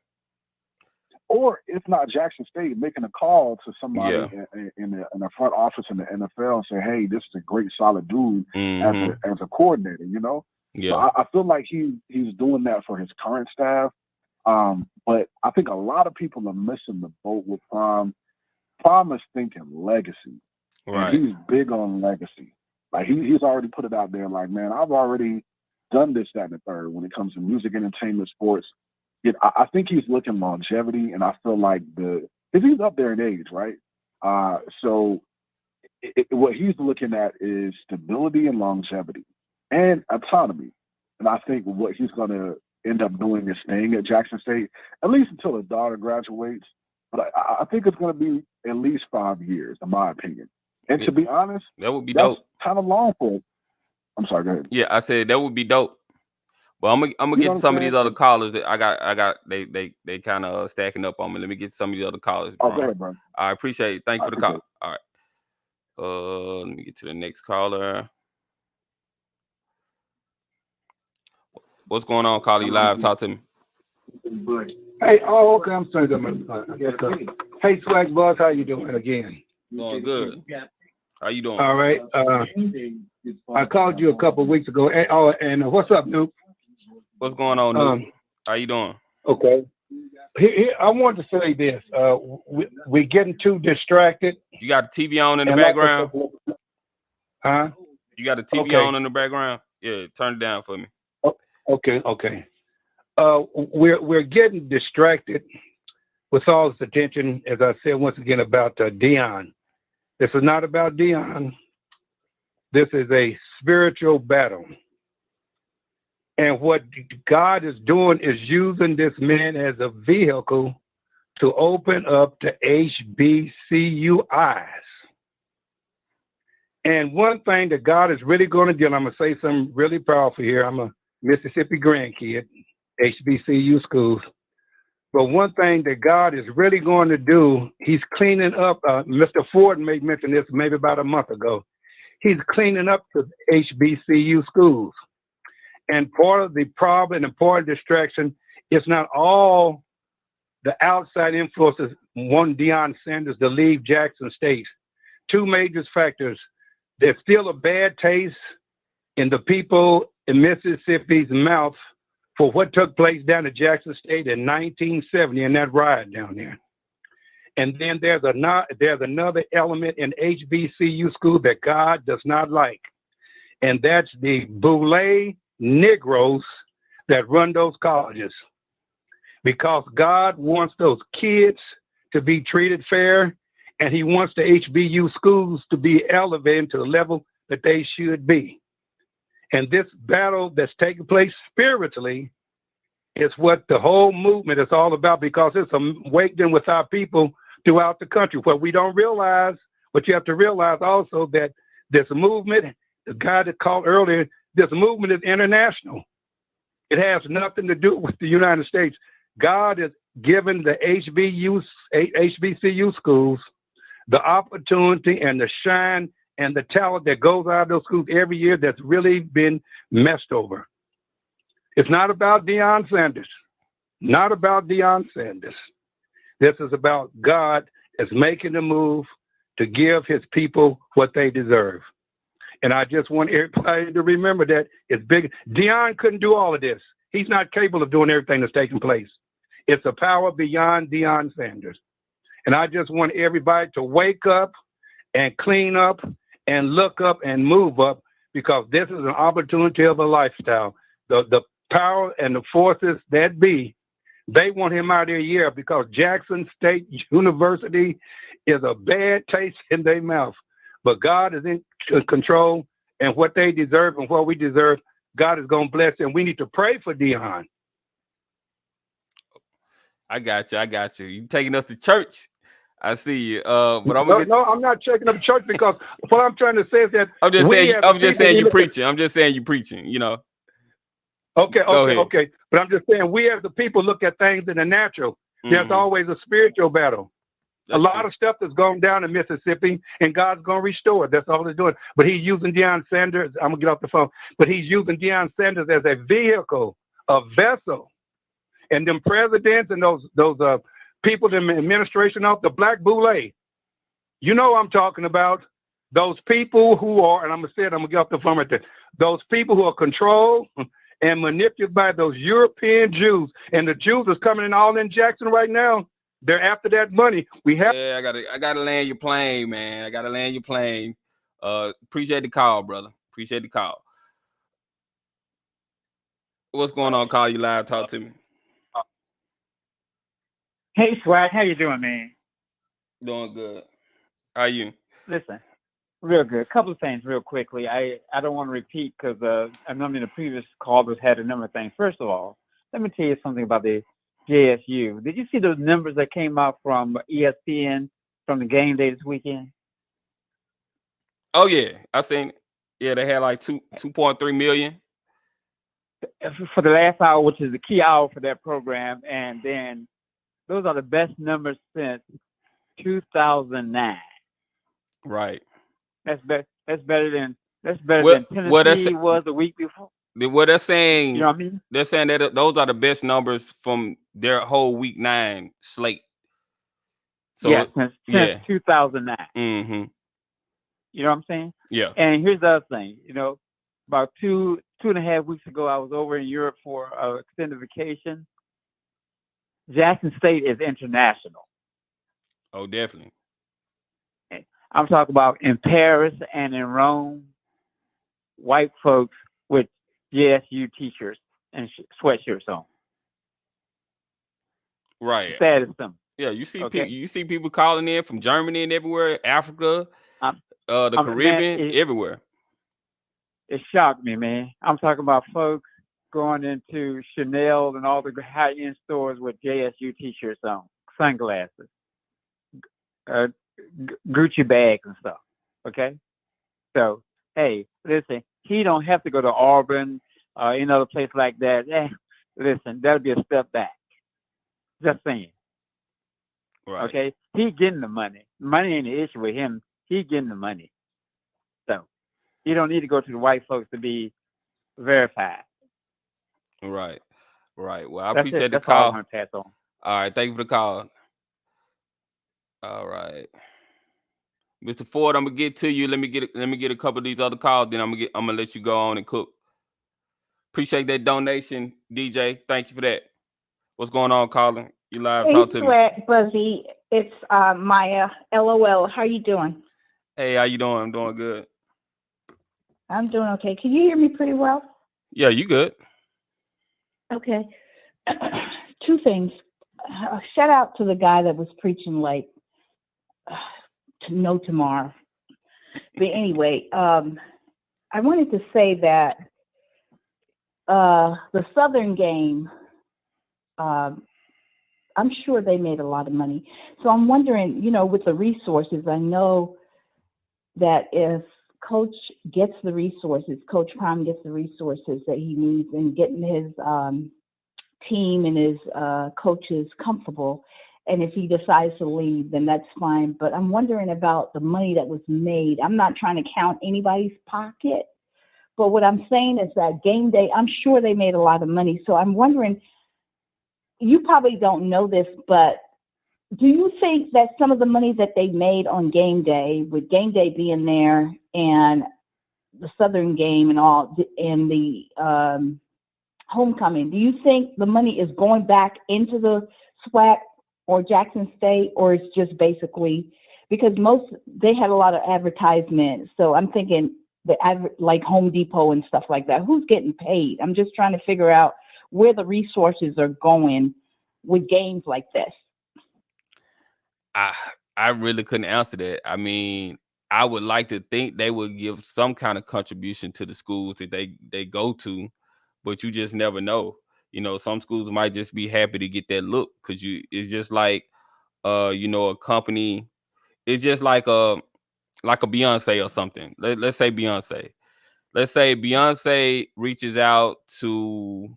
Or if not Jackson State, making a call to somebody in the front office in the NFL and say, hey, this is a great, solid dude as a coordinator, Yeah. So I feel like he's doing that for his current staff. But I think a lot of people are missing the boat with Prime. Prime is thinking legacy. and Right. he's big on legacy. Like he's already put it out there. Like, man, I've already done this, that, and the third when it comes to music, entertainment, sports. I think he's looking longevity, and I feel like because he's up there in age, right? So what he's looking at is stability and longevity and autonomy. And I think what he's going to end up doing is staying at Jackson State, at least until his daughter graduates. But I think it's going to be at least 5 years, in my opinion. And to be honest, that would be that's dope. kind of long for it. I'm sorry, go ahead. Yeah, I said that would be dope. But I'm gonna You know get what I'm some of these saying? other callers that I got. They kind of stacking up on me. Let me get some of these other callers, Oh, bro. go ahead, bro. I appreciate it. Thank you I for the appreciate call. All right. Let me get to the next caller. What's going on, caller? You live? Talk to me. Hey, okay, I'm sorry. Hey, SWAC boss, how you doing again? Doing good. How you doing? All right. I called you a couple of weeks ago. And what's up, Nuke? What's going on, Nuke? How you doing? Okay. Here, I want to say this. We're getting too distracted. You got the TV on in the background? Huh? You got the TV on in the background? Yeah, turn it down for me. Okay. We're getting distracted with all this attention, as I said once again, about Deion. This is not about Deion. This is a spiritual battle. And what God is doing is using this man as a vehicle to open up the HBCU eyes. And one thing that God is really going to do, and I'm going to say something really powerful here. I'm a Mississippi grandkid, HBCU schools. But one thing that God is really going to do, he's cleaning up. Mr. Ford made mention this maybe about a month ago. He's cleaning up the HBCU schools. And part of the problem and part of the distraction is not all the outside influences want Deion Sanders to leave Jackson State. Two major factors. There's still a bad taste in the people in Mississippi's mouth for what took place down at Jackson State in 1970 in that riot down there. And then there's another element in HBCU school that God does not like. And that's the Boule Negroes that run those colleges. Because God wants those kids to be treated fair, and he wants the HBCU schools to be elevated to the level that they should be. And this battle that's taking place spiritually is what the whole movement is all about, because it's awakening with our people throughout the country. What we don't realize, but you have to realize also that this movement, the guy that called earlier, this movement is international. It has nothing to do with the United States. God is giving the HBCU schools the opportunity and the shine and the talent that goes out of those schools every year that's really been messed over. It's not about Deion Sanders. Not about Deion Sanders. This is about God is making a move to give his people what they deserve. And I just want everybody to remember that it's big. Deion couldn't do all of this. He's not capable of doing everything that's taking place. It's a power beyond Deion Sanders. And I just want everybody to wake up and clean up and look up and move up, because this is an opportunity of a lifestyle. The power and the forces that be, they want him out of here because Jackson State University is a bad taste in their mouth. But God is in control, and what they deserve and what we deserve, God is going to bless, and we need to pray for Deion. I got you. You taking us to church? I see you. But No, I'm not checking up church, because what I'm trying to say is that I'm just saying you're preaching. I'm just saying you're preaching. You know. Okay. But I'm just saying, we as the people look at things in the natural. There's always a spiritual battle. That's a lot of stuff that's going down in Mississippi, and God's going to restore it. That's all he's doing. But he's using Deion Sanders. I'm going to get off the phone. But he's using Deion Sanders as a vehicle, a vessel. And them presidents and those people in the administration of the Black Boule, you know what I'm talking about. Those people who are, and I'm going to get off the phone right there. Those people who are controlled and manipulated by those European Jews. And the Jews is coming in all in Jackson right now. They're after that money. We have. Yeah, I gotta land your plane, man. I gotta land your plane. Appreciate the call, brother. Appreciate the call. What's going on? Call you live. Talk to me. Hey, SWAC, how you doing, man? Doing good. How you? Listen, real good. Couple of things real quickly. I don't want to repeat because I know the previous callers had a number of things. First of all, let me tell you something about the JSU. Did you see those numbers that came out from ESPN from the game day this weekend? Oh yeah, I seen it. Yeah, they had like 2.3 million. For the last hour, which is the key hour for that program, and then those are the best numbers since 2009. Right. That's better than Tennessee was the week before. What they're saying, you know what I mean? They're saying that those are the best numbers from their whole week 9 slate. So yeah, since 2009. Mm-hmm. You know what I'm saying? Yeah. And here's the other thing. About two and a half weeks ago, I was over in Europe for an extended vacation. Jackson State is international. Oh, definitely. I'm talking about in Paris and in Rome, white folks with JSU t-shirts and sweatshirts on. Right. Sad as something. Yeah, you see people calling in from Germany and everywhere, Africa, the Caribbean, man, everywhere. It shocked me, man. I'm talking about folks going into Chanel and all the high-end stores with JSU t-shirts on, sunglasses, Gucci bags and stuff. Okay, so hey, listen, he don't have to go to Auburn, any other place like that. Listen, that'll be a step back. Just saying. Right. Okay, he getting the money. Money ain't the issue with him. He getting the money. So you don't need to go to the white folks to be verified. Right. Well, I That's appreciate the That's call. all I want to pass on. All right, thank you for the call. All right, Mr. Ford, I'm gonna get to you. Let me get a couple of these other calls. Then I'm gonna let you go on and cook. Appreciate that donation, DJ. Thank you for that. What's going on, Colin? You live? Hey, Talk to me. Buzzy. It's Maya. LOL. How you doing? Hey, how you doing? I'm doing good. I'm doing okay. Can you hear me pretty well? Yeah, you good? Okay. Two things. Shout out to the guy that was preaching like to no tomorrow. But anyway, I wanted to say that the Southern game, I'm sure they made a lot of money. So I'm wondering, with the resources, I know that if Coach gets the resources, Coach Prime gets the resources that he needs and getting his team and his coaches comfortable, and if he decides to leave, then that's fine. But I'm wondering about the money that was made. I'm not trying to count anybody's pocket, but what I'm saying is that game day, I'm sure they made a lot of money. So I'm wondering, you probably don't know this, but do you think that some of the money that they made on game day, with game day being there and the Southern game and all, and the homecoming, do you think the money is going back into the SWAC or Jackson State, or it's just basically because they had a lot of advertisements? So I'm thinking like Home Depot and stuff like that. Who's getting paid? I'm just trying to figure out where the resources are going with games like this. I really couldn't answer that. I mean, I would like to think they would give some kind of contribution to the schools that they go to, but you just never know. Some schools might just be happy to get that look because it's just like a company. It's just like a Beyonce or something. Let's say Beyonce. Let's say Beyonce reaches out to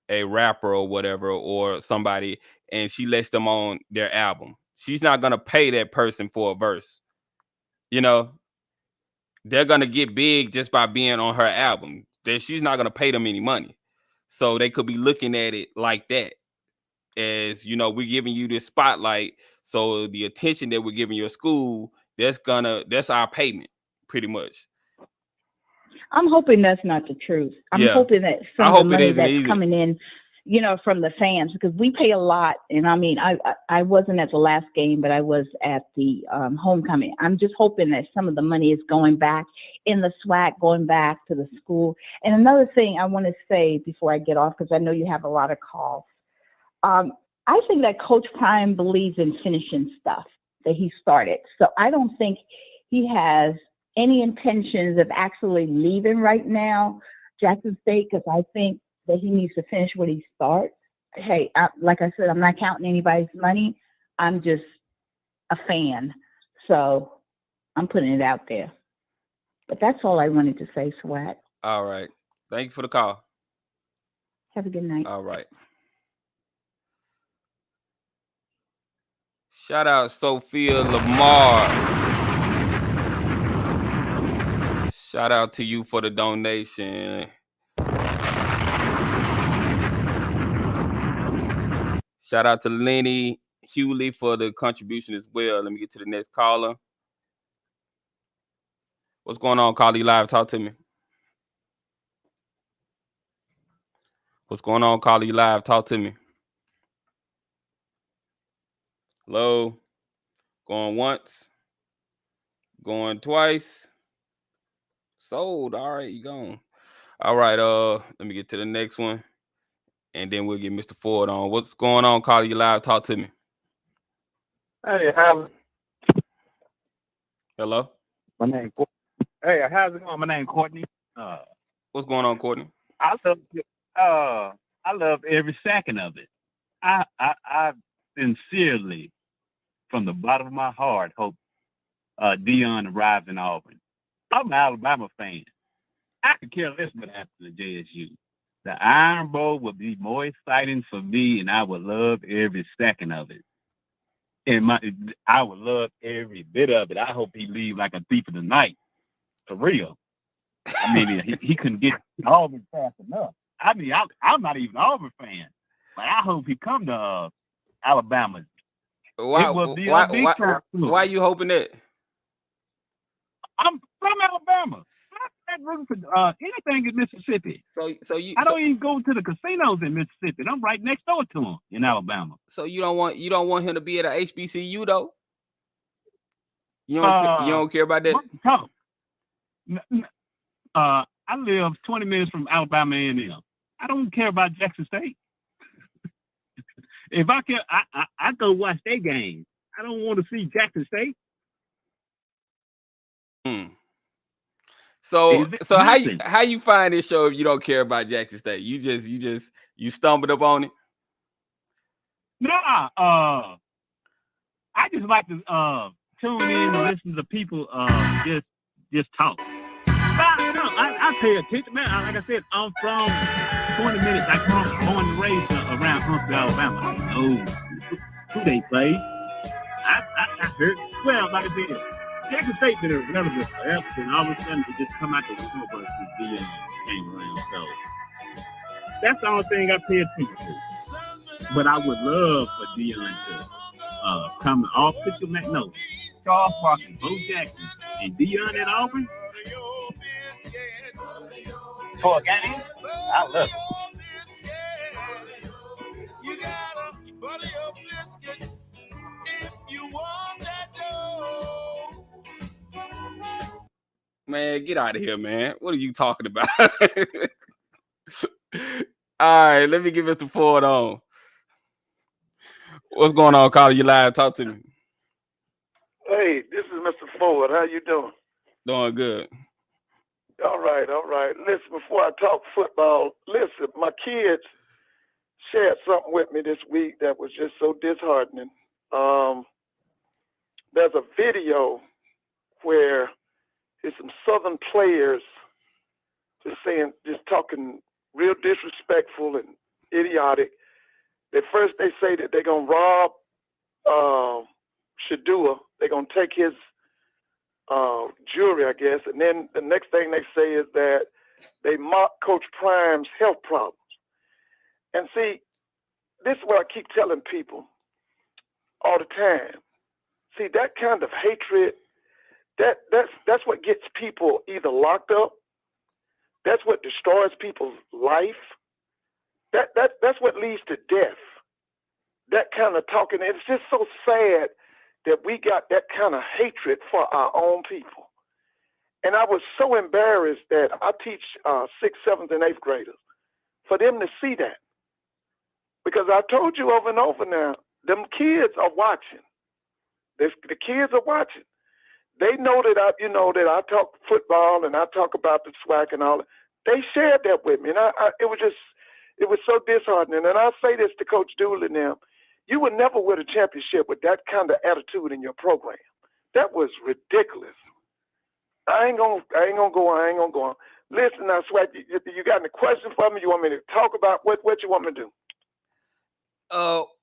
a rapper or whatever or somebody and she lets them on their album. She's not gonna pay that person for a verse. They're gonna get big just by being on her album. She's not gonna pay them any money. So they could be looking at it like that. As we're giving you this spotlight. So the attention that we're giving your school, that's our payment, pretty much. I'm hoping that's not the truth. I'm hoping that some of the money that's coming in, from the fans, because we pay a lot. And I mean, I wasn't at the last game, but I was at the homecoming. I'm just hoping that some of the money is going back in the SWAC, going back to the school. And another thing I want to say before I get off, because I know you have a lot of calls. I think that Coach Prime believes in finishing stuff that he started. So I don't think he has any intentions of actually leaving right now, Jackson State, because I think that he needs to finish what he starts. Hey, like I said, I'm not counting anybody's money. I'm just a fan. So I'm putting it out there. But that's all I wanted to say, SWAC. All right. Thank you for the call. Have a good night. All right. Shout out Sophia Lamar. Shout out to you for the donation. Shout out to Lenny Hewley for the contribution as well. Let me get to the next caller. What's going on, Carly Live? Talk to me. What's going on, Carly Live? Talk to me. Hello. Going once. Going twice. Sold. All right, you gone. All right, let me get to the next one. And then we'll get Mr. Ford on. What's going on, Carly Live? Talk to me. Hey, how's Hello. my name? Hey, how's it going? My name Courtney. What's going on, Courtney? I love every second of it. I sincerely, from the bottom of my heart, hope Deion arrives in Auburn. I'm an Alabama fan. I could care less what happens to JSU. The Iron Bowl would be more exciting for me, and I would love every second of it. And I would love every bit of it. I hope he leaves like a thief in the night, for real. I mean, he couldn't get to Auburn fast enough. I mean, I'm not even an Auburn fan, but I hope he come to Alabama. Why? It will be a big time. Why you hoping that? I'm from Alabama. I'm not rooting for anything in Mississippi. I don't even go to the casinos in Mississippi. I'm right next door to them in Alabama. So you don't want him to be at a HBCU though? You don't care about that? I live 20 minutes from Alabama A&M. I don't care about Jackson State. If I care, I go watch their games. I don't want to see Jackson State. So how you find this show if you don't care about Jackson State? You stumbled up on it? Nah, I just like to tune in and listen to people just talk. I pay attention, man. Like I said, I'm from 20 minutes. I come born and raised around Huntsville, Alabama. I know who they play. I heard. Well, like I said, Jackson State been irrelevant forever, and all of a sudden it just come out the universe when Deion came around. So that's the only thing I pay attention to. But I would love for Deion to come to all official no. Charles Barkley, Bo Jackson, and Deion at Auburn. For a game, I love it. You gotta butter your biscuit if you want that dough. Man, get out of here, man. What are you talking about? All right, let me get Mr. Ford on. What's going on, Carly? You live? Talk to me. Hey, this is Mr. Ford. How you doing? Doing good. All right. Listen, before I talk football, listen, my kids shared something with me this week that was just so disheartening. There's a video where there's some Southern players just talking real disrespectful and idiotic. At first they say that they're going to rob Shadua. They're going to take his jewelry, I guess. And then the next thing they say is that they mock Coach Prime's health problems. And see, this is what I keep telling people all the time. See, that kind of hatred, that's what gets people either locked up, that's what destroys people's life. that's what leads to death. That kind of talking. It's just so sad that we got that kind of hatred for our own people. And I was so embarrassed that I teach 6th, 7th, and 8th graders, for them to see that. Because I told you over and over now, them kids are watching. The kids are watching. They know that I talk football and I talk about the SWAC and all that. They shared that with me, and it was so disheartening. And I say this to Coach Dooley now: you would never win a championship with that kind of attitude in your program. That was ridiculous. I ain't gonna go on. Listen now, SWAC, you got any questions for me? You want me to talk about what you want me to do?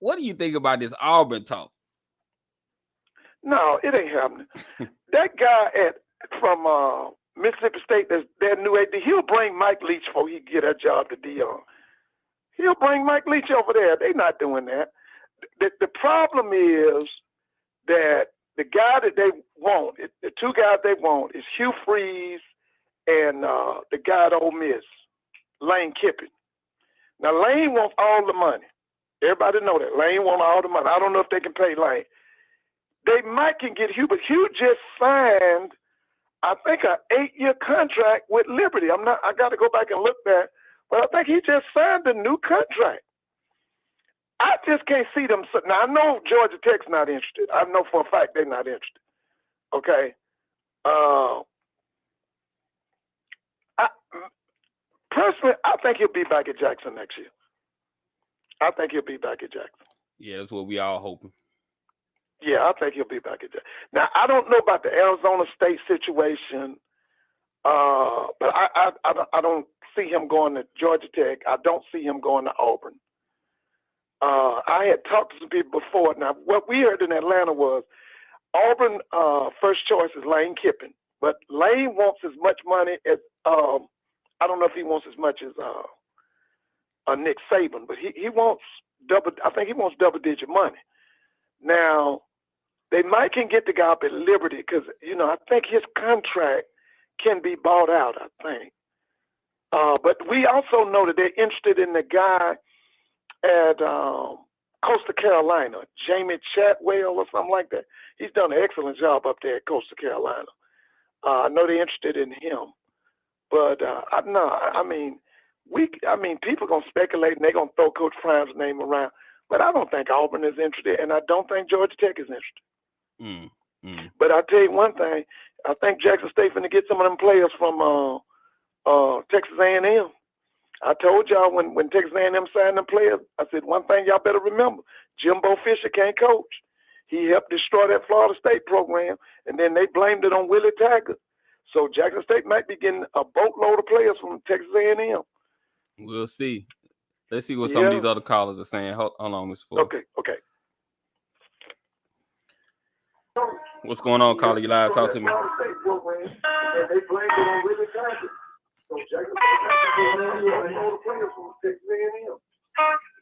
What do you think about this Auburn talk? No, it ain't happening. That guy from Mississippi State, that's their new AD, he'll bring Mike Leach before he get that job to Dion. He'll bring Mike Leach over there. They're not doing that. The problem is that the guy that they want, the two guys they want, is Hugh Freeze and the guy at Ole Miss, Lane Kiffin. Now, Lane wants all the money. Everybody know that. Lane wants all the money. I don't know if they can pay Lane. They might can get Hugh, but Hugh just signed, I think, an 8-year contract with Liberty. I got to go back and look back, but I think he just signed a new contract. I just can't see them. Now, I know Georgia Tech's not interested. I know for a fact they're not interested. Okay. Personally, I think he'll be back at Jackson next year. I think he'll be back at Jackson. Yeah, that's what we all hoping. Yeah, I think he'll be back at Jackson. Now, I don't know about the Arizona State situation, but I don't see him going to Georgia Tech. I don't see him going to Auburn. I had talked to some people before. Now, what we heard in Atlanta was Auburn first choice is Lane Kiffin, but Lane wants as much money as I don't know if he wants as much as Nick Saban, but he wants double. I think he wants double-digit money. Now, they might can get the guy up at Liberty because I think his contract can be bought out. I think, but we also know that they're interested in the guy at Coastal Carolina, Jamie Chatwell or something like that. He's done an excellent job up there at Coastal Carolina. I know they're interested in him, but people gonna speculate and they're gonna throw Coach Prime's name around. But I don't think Auburn is interested, and I don't think Georgia Tech is interested. But I tell you one thing: I think Jackson State finna get some of them players from Texas A&M. I told y'all when Texas A&M signed them players, I said one thing y'all better remember: Jimbo Fisher can't coach. He helped destroy that Florida State program, and then they blamed it on Willie Taggart. So Jackson State might be getting a boatload of players from Texas A&M. We'll see. Let's see what some of these other callers are saying. Hold on, Mr. Ford. Okay. What's going on, caller? You live? Talk to me.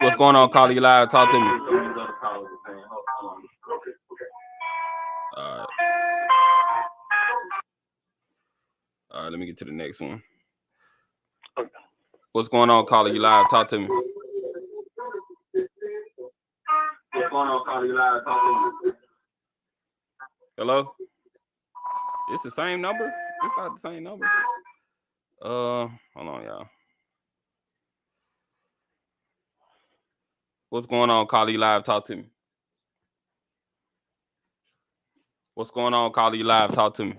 What's going on, caller? You live? Talk to me. All right, let me get to the next one. What's going on, caller? You live? Talk to me. What's going on, caller? You live? Talk to me. Hello? It's the same number? It's not the same number. Hold on, y'all. What's going on, caller? You live? Talk to me. What's going on, caller? You live? Talk to me.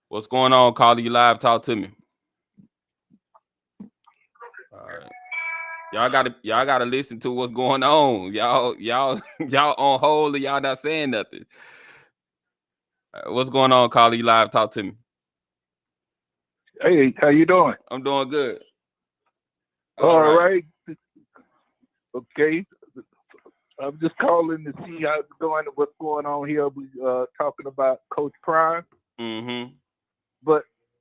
What's going on, caller? You live? Talk to me. All right. Y'all gotta listen to what's going on. Y'all on hold and y'all not saying nothing. What's going on, caller? You live? Talk to me. Hey, how you doing? I'm doing good. All right. Okay. I'm just calling to see how it's going and what's going on here. We talking about Coach Prime. Mm-hmm.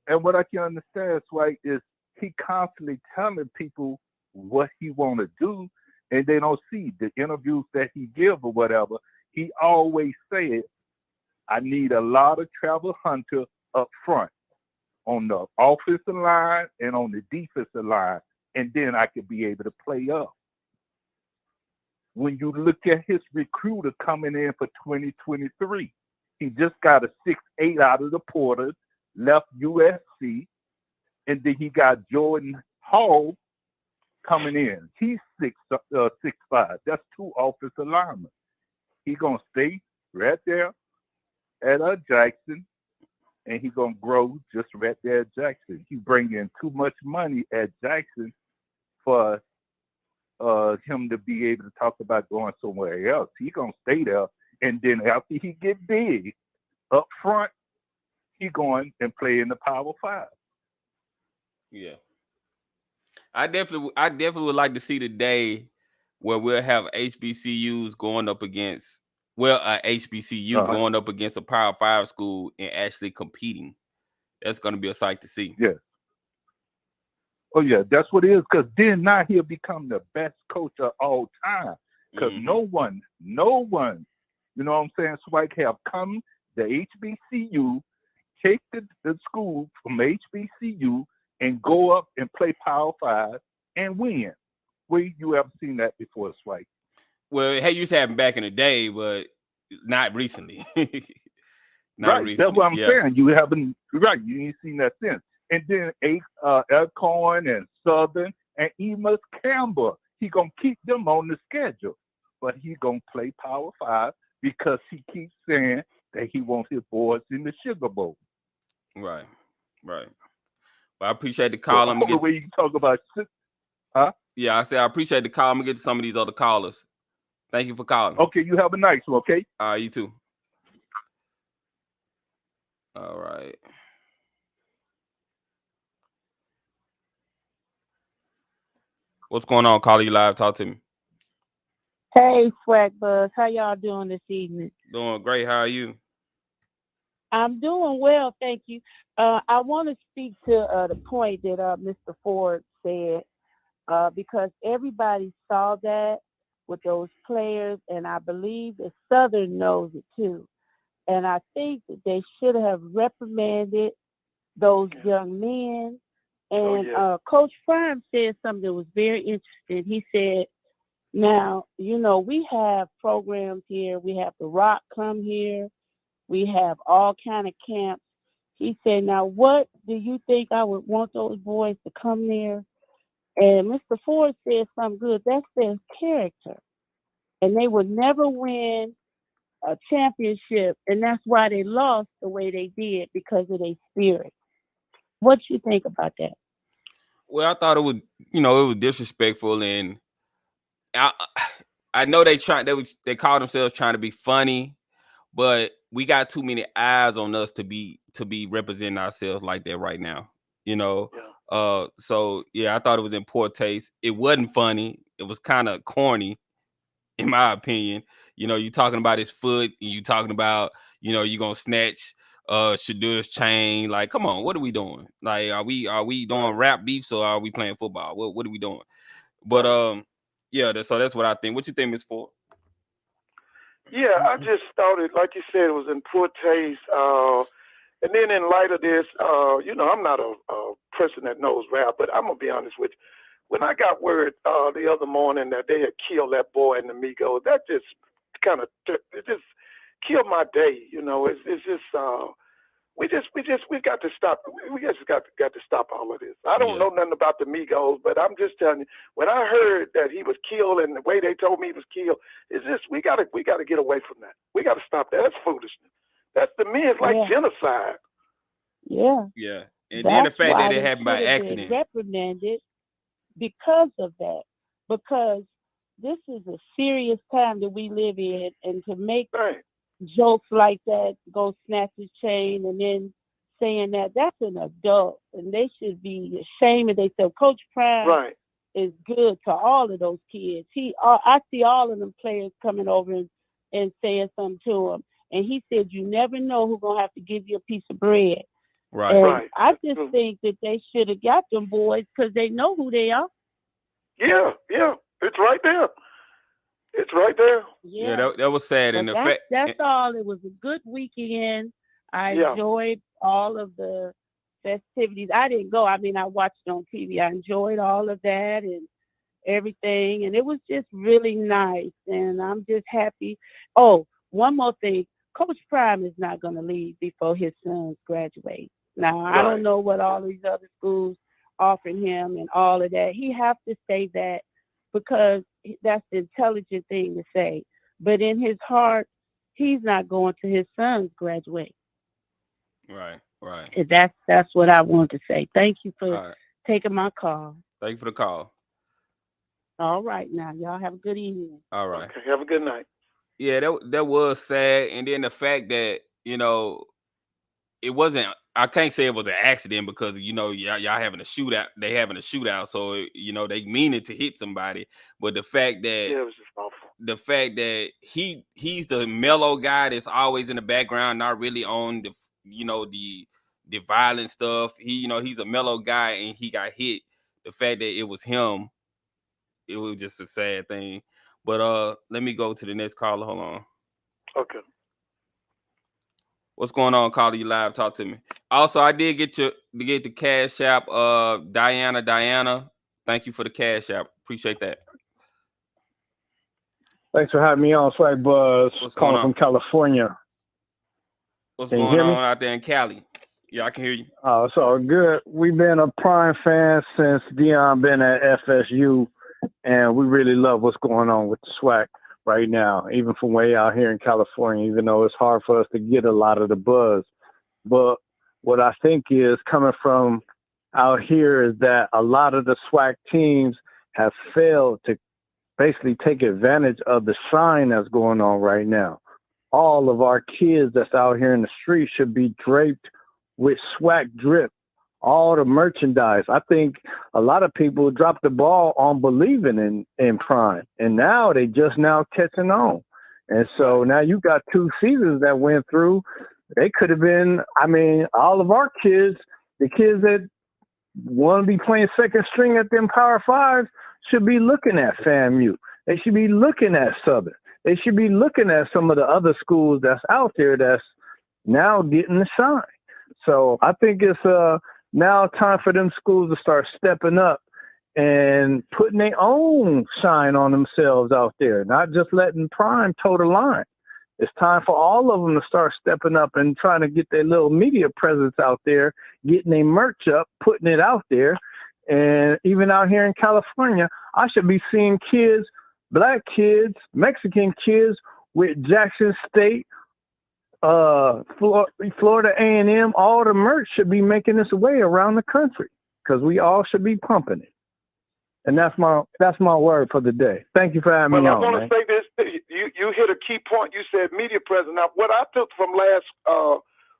And what I can understand, SWAC, is he constantly telling people what he want to do, and they don't see the interviews that he give or whatever. He always said, I need a lot of travel hunter up front. on the offensive line and on the defensive line, and then I could be able to play up. When you look at his recruiter coming in for 2023, he just got a 6'8" out of the Porters, left USC, and then he got Jordan Hall coming in. He's 6'5". That's 2 offensive linemen. He gonna stay right there at Jackson, and he gonna grow just right there at Jackson. He bring in too much money at Jackson for him to be able to talk about going somewhere else. He gonna stay there, and then after he get big up front, he going and play in the Power 5. Yeah. I definitely would like to see the day where we'll have HBCUs going up against HBCU going up against a Power 5 school and actually competing. That's going to be a sight to see. Yeah. Oh yeah, that's what it is. Because then now he'll become the best coach of all time. Because no one, you know what I'm saying, SWAC have come to HBCU, take the school from HBCU and go up and play Power 5 and win. Where you ever seen that before, SWAC? Well, it used to happen back in the day, but not recently. Right, recently. that's what I'm saying. You haven't, right, you ain't seen that since. And then Elkhorn and Southern and Emus Campbell, he gonna keep them on the schedule, but he gonna play Power 5 because he keeps saying that he wants his boys in the Sugar Bowl. Right. Well, I appreciate the call. So, the way you talk about, huh? Yeah, I said I appreciate the call. I'm gonna get to some of these other callers. Thank you for calling. Okay, you have a nice one, okay? All right, you too. All right. What's going on? Caller, you live. Talk to me. Hey, SWAC Buzz. How y'all doing this evening? Doing great. How are you? I'm doing well, thank you. I want to speak to the point that Mr. Ford said because everybody saw that with those players, and I believe that Southern knows it too. And I think that they should have reprimanded those young men. And Coach Prime said something that was very interesting. He said, now, we have programs here. We have the Rock come here. We have all kind of camps. He said, now, what do you think I would want those boys to come there? And Mr. Ford said something good. That's their character. And they would never win a championship. And that's why they lost the way they did, because of their spirit. What you think about that? Well, I thought it was disrespectful, and I know they called themselves trying to be funny, but we got too many eyes on us to be representing ourselves like that right now. So yeah, I thought it was in poor taste. It wasn't funny. It was kind of corny, in my opinion. You talking about his foot, and you talking about, you gonna snatch Shadur's chain. Like, come on, what are we doing? Like, are we doing rap beefs, or are we playing football? What are we doing? But yeah, so that's what I think. What you think, Ms. Ford? Yeah, I just thought it, like you said, it was in poor taste. And then in light of this, I'm not a person that knows rap, but I'm gonna be honest with you. When I got word the other morning that they had killed that boy in the Migos, that just kind of killed my day. It's just we got to stop. We just got to stop all of this. I don't know nothing about the Migos, but I'm just telling you, when I heard that he was killed and the way they told me he was killed, it's just we got to get away from that. We got to stop that. That's foolishness. That's, to me, it's like genocide. Yeah. Yeah. And then the fact that it happened by accident. Reprimanded because of that. Because this is a serious time that we live in, and to make jokes like that, go snatch his chain, and then saying that's an adult, and they should be ashamed of themselves. Coach Prime is good to all of those kids. I see all of them players coming over and saying something to him. And he said, you never know who's going to have to give you a piece of bread. Right. And I just think that they should have got them boys because they know who they are. Yeah. It's right there. It's right there. Yeah, that was sad. And that's all. It was a good weekend. I enjoyed all of the festivities. I didn't go. I mean, I watched it on TV. I enjoyed all of that and everything, and it was just really nice. And I'm just happy. Oh, one more thing. Coach Prime is not going to leave before his sons graduate. Now, I don't know what all these other schools offering him and all of that. He has to say that because that's the intelligent thing to say. But in his heart, he's not going to his sons graduate. Right. And that's what I want to say. Thank you All for right. taking my call. Thank you for the call. All right, now y'all have a good evening. All right. Okay, have a good night. Yeah, that was sad, and then the fact that it wasn't. I can't say it was an accident because y'all having a shootout. They having a shootout, so they mean it to hit somebody. But the fact that Yeah, it was just awful. the fact that he's the mellow guy that's always in the background, not really on the violent stuff. He's a mellow guy, and he got hit. The fact that it was him, it was just a sad thing. But let me go to the next caller. Hold on. Okay. What's going on, caller? You live? Talk to me. Also, I did get the Cash App. Diana. Thank you for the Cash App. Appreciate that. Thanks for having me on, SWAC Buzz. What's going Calling on? from California. What's Can you going hear me? on out there in Cali? Yeah, I can hear you. Oh, it's all good. We've been a Prime fan since Dion been at FSU, and we really love what's going on with the SWAC right now, even from way out here in California, even though it's hard for us to get a lot of the buzz. But what I think is coming from out here is that a lot of the SWAC teams have failed to basically take advantage of the shine that's going on right now. All of our kids that's out here in the street should be draped with SWAC drip, all the merchandise. I think a lot of people dropped the ball on believing in Prime, and now they just now catching on. And so now you got 2 seasons that went through. They could have been, all of our kids, the kids that want to be playing second string at them Power Fives should be looking at FAMU. They should be looking at Southern. They should be looking at some of the other schools that's out there that's now getting the shine. So I think it's now time for them schools to start stepping up and putting their own shine on themselves out there, not just letting Prime toe the line. It's time for all of them to start stepping up and trying to get their little media presence out there, getting their merch up, putting it out there. And even out here in California, I should be seeing kids, Black kids, Mexican kids with Jackson State, Florida A&M. All the merch should be making its way around the country because we all should be pumping it. And that's my word for the day. Thank you for having me on. I want to say this. You hit a key point. You said media presence. Now, what I took from last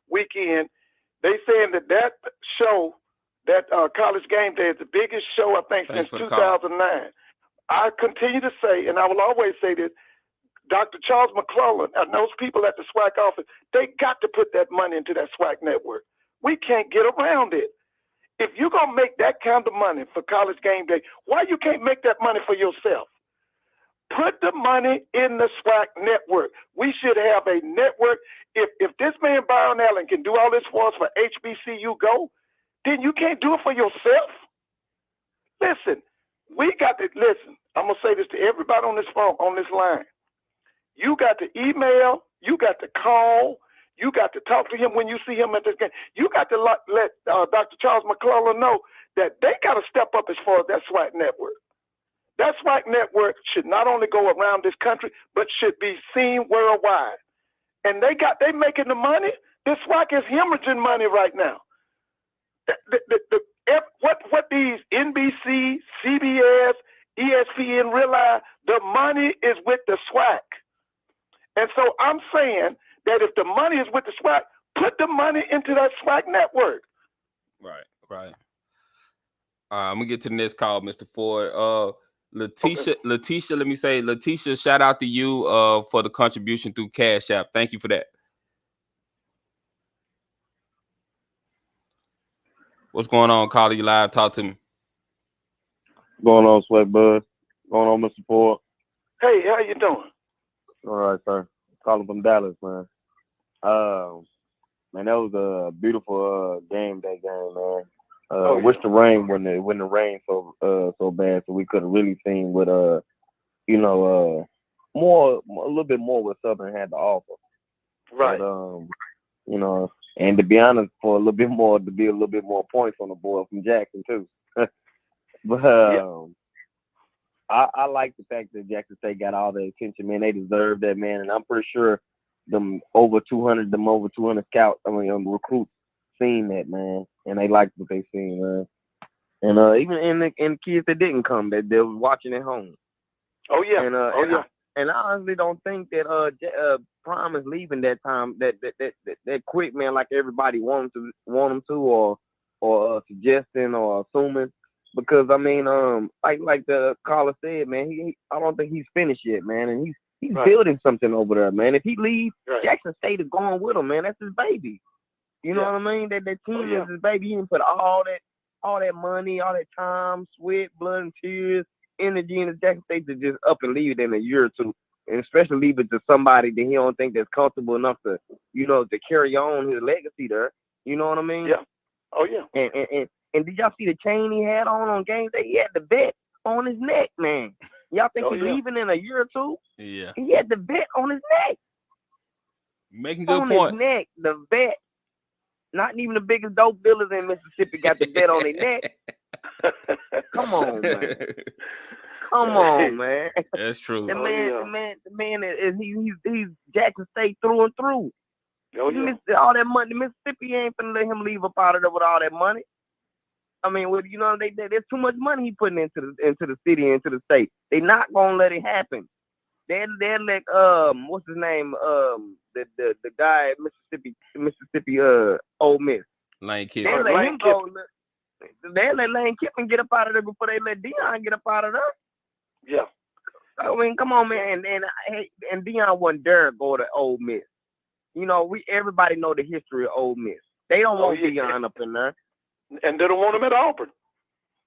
weekend, they saying that show, that College Game Day, is the biggest show, I think, since 2009. I continue to say, and I will always say this, Dr. Charles McClellan and those people at the SWAC office, they got to put that money into that SWAC network. We can't get around it. If you're going to make that kind of money for College Game Day, why you can't make that money for yourself? Put the money in the SWAC network. We should have a network. If this man Byron Allen can do all this for us for HBCU Go, then you can't do it for yourself. Listen, we got to listen. I'm gonna say this to everybody on this phone, on this line. You got to email. You got to call. You got to talk to him when you see him at this game. You got to let Dr. Charles McClellan know that they got to step up as far as that SWAC network. That SWAC network should not only go around this country, but should be seen worldwide. And they making the money. This SWAC is hemorrhaging money right now. What these NBC, CBS, ESPN realize, the money is with the SWAC. And so I'm saying that if the money is with the SWAC, put the money into that SWAC network. Right. I'm gonna get to the next call, Mr. Ford. Letitia, let me say, Letitia, shout out to you for the contribution through Cash App. Thank you for that. What's going on, caller? You live? Talk to me. Going on, SWAC Bud? Going on, Mr. Ford? Hey, how you doing? All right, sir. Calling from Dallas, man. Man, that was a beautiful game, that game, wish the rain when the rain so bad, so we could have really seen what more a little bit more what Southern had to offer. Right. But and to be honest, for a little bit more to be a little bit more points on the board from Jackson too. But I like the fact that Jackson State got all the attention, man. They deserve that, man, and I'm pretty sure them over 200 scouts, recruits, seen that, man, and they liked what they seen, man. And even in the kids that didn't come, that they were watching at home. Oh yeah. And I honestly don't think that Prime is leaving that time that quick, man, like everybody want him to, or suggesting or assuming. Because I mean, like the caller said, man, I don't think he's finished yet, man, and he's building something over there, man. If he leaves, Jackson State is going with him, man. That's his baby. You know what I mean? That team is his baby. He didn't put all that money, all that time, sweat, blood, and tears, energy into Jackson State to just up and leave it in a year or two, and especially leave it to somebody that he don't think that's comfortable enough to, to carry on his legacy there. You know what I mean? Yeah. Oh yeah. And did y'all see the chain he had on game day? He had the bet on his neck, man. Y'all think he's leaving in a year or two? Yeah. He had the bet on his neck. Making good on points. His neck, the bet. Not even the biggest dope dealers in Mississippi got the bet on their neck. Come on, man. Come on, man. That's true. The man is he's Jackson State through and through. All that money, Mississippi ain't finna let him leave up out of there with all that money. I mean, there's too much money he putting into the city, into the state. They not gonna let it happen. They're like what's his name? The guy at Mississippi Ole Miss. Lane Kiffin. They let him go. They let Lane Kiffin get up out of there before they let Deion get up out of there. Yeah. I mean, come on, man. And Deion wouldn't dare go to Ole Miss. Everybody know the history of Ole Miss. They don't want Deion up in there. And they don't want him at Auburn.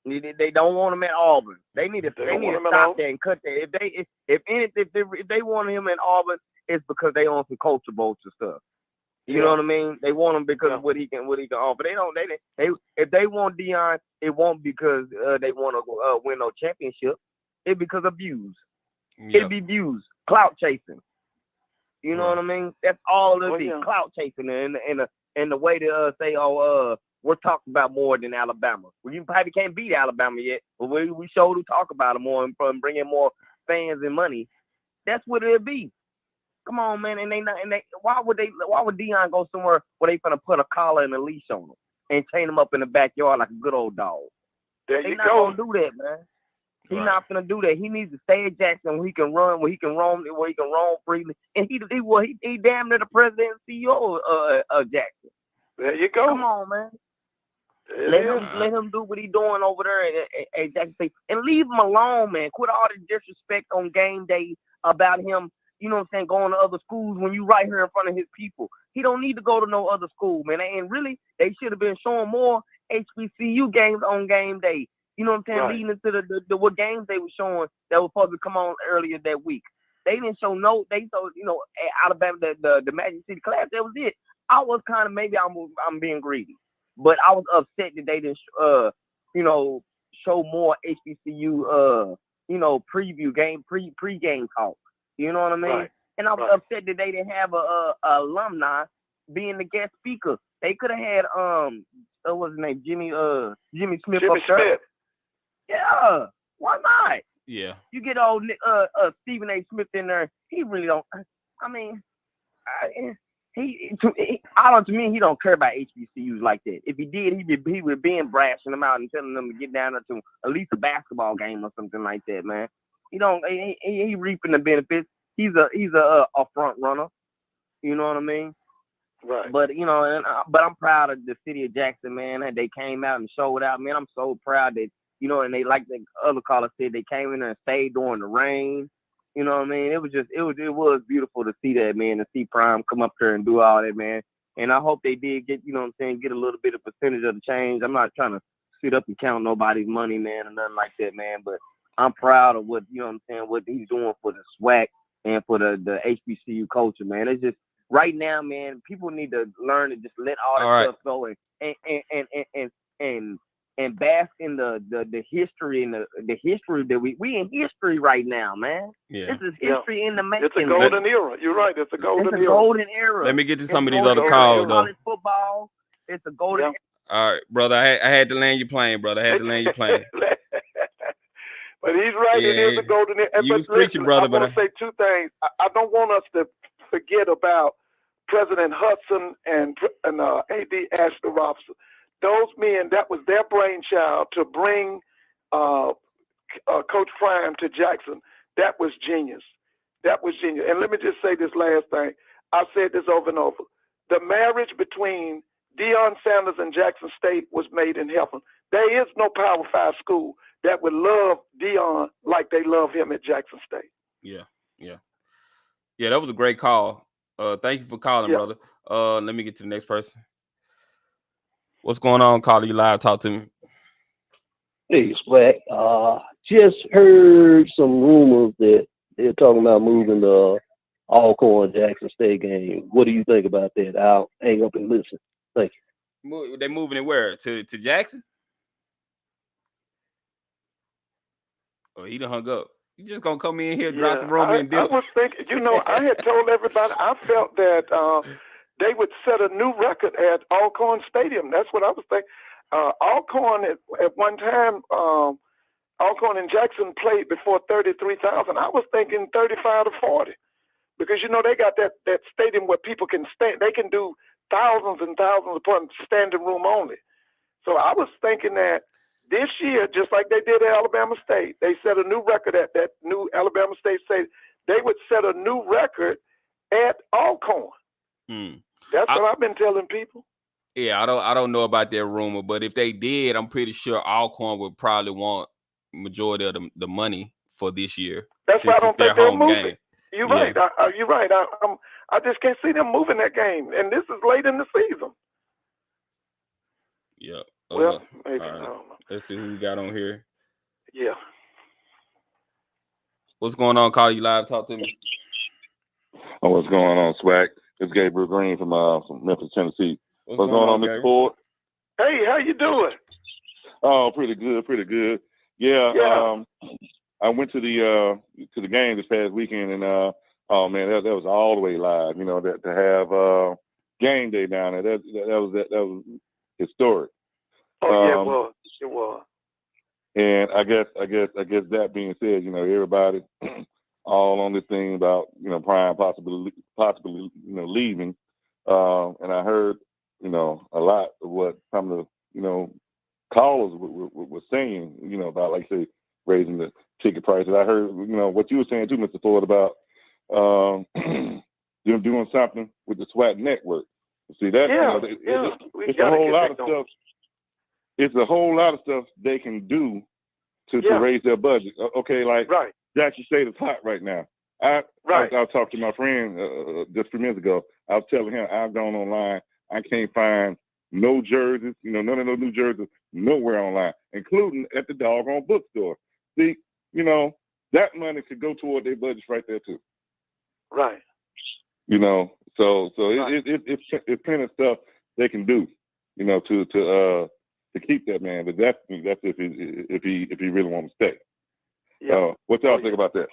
They don't want him at Auburn. They need to stop that and cut that. If they want him in Auburn, it's because they own some culture bolts and stuff. You know what I mean? They want him because of what he can offer. If they want Deion, it won't because they want to win no championship. It's because of views. It'd be views, clout chasing. You know what I mean? That's all it'll be, clout chasing, and the way to say, we're talking about more than Alabama. Well, you probably can't beat Alabama yet, but we sure do talk about them more and bring in more fans and money. That's what it'll be. Come on, man. And why would Deion go somewhere where they finna put a collar and a leash on him and chain him up in the backyard like a good old dog? They not gonna do that, man. He's not gonna do that. He needs to stay at Jackson where he can run, where he can roam freely. And he damn near the president and CEO of Jackson. There you go. Come on, man. Let him do what he's doing over there at Jackson State. And leave him alone, man. Quit all the disrespect on game day about him, going to other schools when you right here in front of his people. He don't need to go to no other school, man. And really, they should have been showing more HBCU games on game day. You know what I'm saying? Right. Leading into the what games they were showing that were supposed to come on earlier that week. They didn't show they showed, Alabama, the Magic City Class, that was it. I was kind of, maybe I'm being greedy, but I was upset that they didn't, show more HBCU, preview game, pre-game talk. You know what I mean? Right. And I was upset that they didn't have a alumni being the guest speaker. They could have had, what's his name? Jimmy Smith. Jimmy Smith. Yeah. Why not? Yeah. You get old Stephen A. Smith in there. He really don't. I mean, to me, he don't care about HBCUs like that. If he did, he would be brashing them out and telling them to get down there to at least a basketball game or something like that, man. He don't. He reaping the benefits. He's a front runner. You know what I mean? Right. But but I'm proud of the city of Jackson, man. And they came out and showed out, man. I'm so proud that and they, like the other caller said, they came in there and stayed during the rain. You know what I mean? It was beautiful to see that, man, to see Prime come up there and do all that, man. And I hope they did get, get a little bit of percentage of the change. I'm not trying to sit up and count nobody's money, man, or nothing like that, man. But I'm proud of what, what he's doing for the SWAC and for the HBCU culture, man. It's just right now, man, people need to learn to just let all that stuff go and understand the history and the history that we in history right now, man. Yeah. This is history in the making. It's a golden era. You're right. It's a golden It's a era. golden era. Let me get to It's some a of these golden other era calls in though. college football. It's a golden era. All right, brother. I had to land your plane, brother. I had to land your plane. But he's right. It is Yeah. a golden era. You But was preaching, listen, brother, I want to say two things. I don't want us to forget about President Hudson and A.D. Ashley Robinson. Those men, that was their brainchild to bring Coach Prime to Jackson. That was genius. That was genius. And let me just say this last thing. I've said this over and over. The marriage between Deion Sanders and Jackson State was made in heaven. There is no Power 5 school that would love Deion like they love him at Jackson State. Yeah. Yeah, that was a great call. Thank you for calling, Yeah. brother. Let me get to the next person. What's going on, caller? You live? Talk to me. Hey, SWAC. Just heard some rumors that they're talking about moving the Alcorn Jackson State game. What do you think about that? I'll hang up and listen. Thank you. They moving it where? To Jackson? Oh, he done hung up. You just gonna come in here, drop the room, and I dip? was thinking, I had told everybody I felt that they would set a new record at Alcorn Stadium. That's what I was thinking. Alcorn at one time, Alcorn and Jackson played before 33,000. I was thinking 35 to 40, because they got that stadium where people can stand. They can do thousands and thousands upon standing room only. So I was thinking that this year, just like they did at Alabama State, they set a new record at that new Alabama State Stadium. They would set a new record at Alcorn. That's what I've been telling people. Yeah, I don't know about that rumor, but if they did, I'm pretty sure Alcorn would probably want majority of the money for this year. That's why I don't think they'll move it. You're Yeah. right. You're right. I just can't see them moving that game, and this is late in the season. Yeah. Well, maybe. all right. I don't know. Let's see who we got on here. Yeah. What's going on? Call you live. Talk to me. Oh, what's going on, SWAC? It's Gabriel Green from Memphis, Tennessee. What's going on, Mr. Ford? Hey, how you doing? Oh, pretty good. Yeah. I went to the game this past weekend, and oh man, that was all the way live. That to have game day down there, that was historic. Oh yeah, it was. And I guess that being said, everybody all on this thing about Prime possibly leaving. And I heard a lot of what some of the callers were saying about, like, say, raising the ticket prices. I heard what you were saying too, Mr. Ford, about them doing something with the SWAC network. See that? It's a whole lot of stuff. It's a whole lot of stuff they can do to raise their budget. Okay, like Jackson State is hot right now. I talked to my friend just a few minutes ago. I was telling him I've gone online. I can't find no jerseys, none of those new jerseys nowhere online, including at the doggone bookstore. See, that money could go toward their budgets right there too. Right. So it's plenty of stuff they can do, to keep that man. But that's if he really wants to stay. Yeah. What y'all think about that?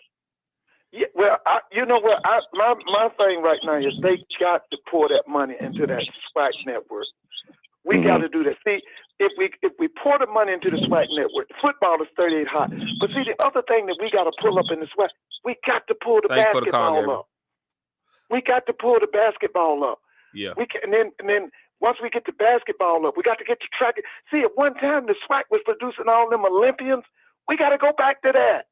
Yeah, well, my thing right now is they got to pour that money into that SWAC network. We got to do that. See, if we pour the money into the SWAC network, football is 38 hot. But see, the other thing that we got to pull up in the SWAC, we got to pull the basketball up. We got to pull the basketball up. Yeah. We can, and then once we get the basketball up, we got to get the track. See, at one time the SWAC was producing all them Olympians. We got to go back to that.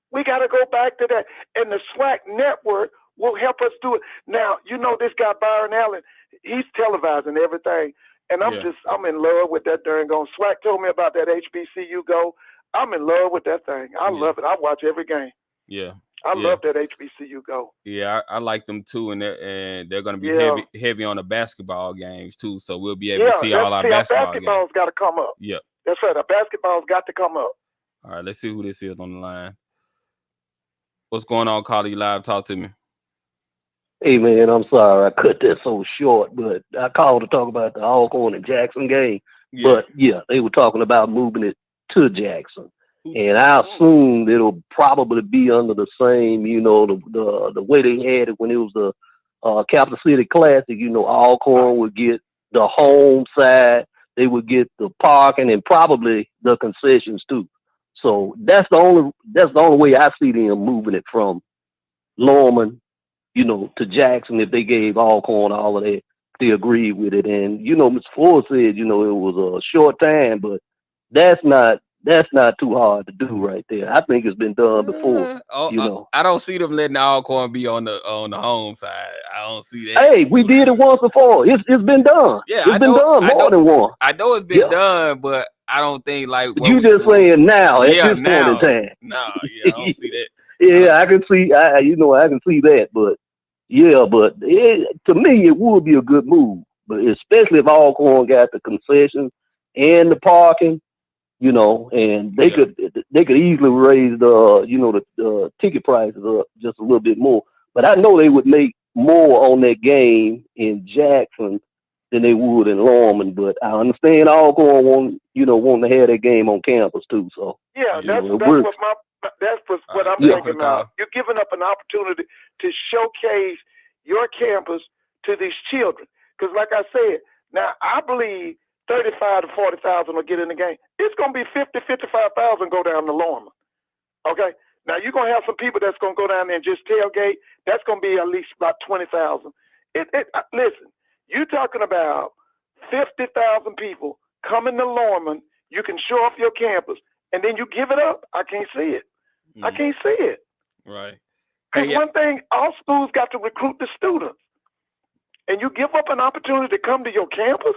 We got to go back to that. And the SWAC network will help us do it. Now, this guy, Byron Allen, he's televising everything. And I'm in love with that darn going. SWAC told me about that HBCU Go. I'm in love with that thing. I love it. I watch every game. Yeah. I love that HBCU Go. Yeah, I like them too, and they're going to be heavy on the basketball games too. So we'll be able to see all our basketball games. Basketball's got to come up. Yeah. That's right. Our basketball's got to come up. All right, let's see who this is on the line. What's going on, Caller? You live? Talk to me. Hey, man, I'm sorry I cut that so short, but I called to talk about the Alcorn and Jackson game. Yeah. But, yeah, they were talking about moving it to Jackson. And I assume it'll probably be under the same, the way they had it when it was the Capital City Classic. Alcorn would get the home side, they would get the parking and probably the concessions too. So that's the only way I see them moving it from Lorman, to Jackson. If they gave Alcorn all of that, they agreed with it. And Mr. Ford said, it was a short time, but that's not too hard to do right there. I think it's been done before. I don't see them letting Alcorn be on the home side. I don't see that. Hey, we did it once before. It's been done. Yeah, it's been done more than once. I know it's been done, but I don't think like you just saying now at this point in time. No, I don't see that. Yeah, I can see. I can see that, but to me, it would be a good move. But especially if Alcorn got the concessions and the parking, and they could easily raise the ticket prices up just a little bit more. But I know they would make more on that game in Jackson than they would in Lorman. But I understand Alcorn wanting to have that game on campus too. So yeah, that's what I'm thinking about. You're giving up an opportunity to showcase your campus to these children. Because like I said, now I believe 35 to 40,000 will get in the game. It's going to be 50, 55,000 go down to Lorman. Okay? Now you're going to have some people that's going to go down there and just tailgate. That's going to be at least about 20,000. Listen, you're talking about 50,000 people coming to Lorman. You can show off your campus, and then you give it up. I can't see it. I can't see it. Right. Because one thing, all schools got to recruit the students. And you give up an opportunity to come to your campus,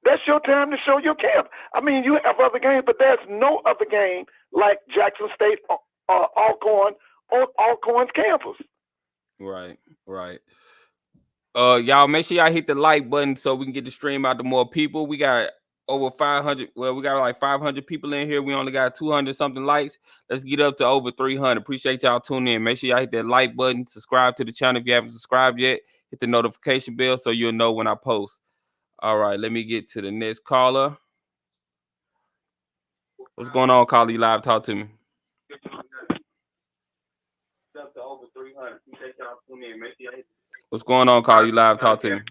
that's your time to show your camp. I mean, you have other games, but there's no other game like Jackson State Alcorn on Alcorn's campus. Right. Y'all make sure y'all hit the like button so we can get the stream out to more people. We got over 500. Well, we got like 500 people in here. We only got 200 something likes. Let's get up to over 300. Appreciate y'all tuning in. Make sure y'all hit that like button. Subscribe to the channel if you haven't subscribed yet. Hit the notification bell so you'll know when I post. All right, let me get to the next caller. What's going on, caller? You live? Talk to me. What's going on, caller? You live? Talk to me.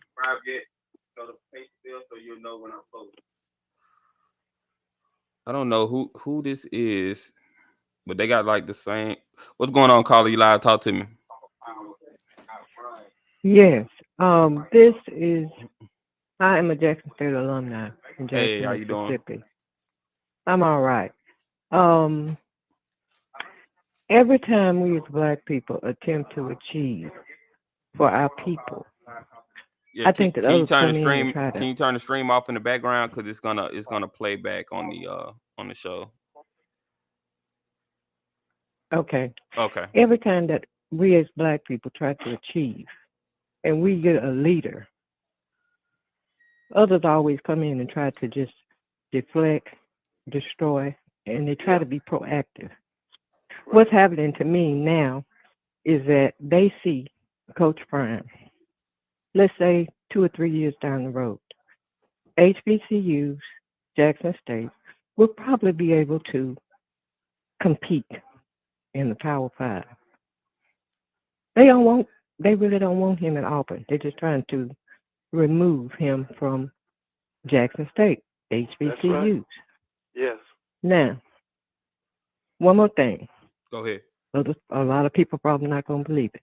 I don't know who this is, but they got like the same. What's going on, caller? You live? Talk to me. Yes. This is. I am a Jackson State alumni from Jackson, hey, how you Mississippi. doing? I'm all right. Every time we as Black people attempt to achieve for our people, Yeah, I think that others come in and try Can you turn the stream off in the background because it's gonna play back on the show. Okay. Okay. Every time that we as Black people try to achieve and we get a leader, others always come in and try to just deflect, destroy, and they try to be proactive. What's happening to me now is that they see Coach Prime, let's say 2 or 3 years down the road, HBCUs, Jackson State, will probably be able to compete in the Power 5. They really don't want him at Auburn. They're just trying to remove him from Jackson State, HBCUs. Right. Yes. Now, one more thing. Go ahead. A lot of people probably not going to believe it.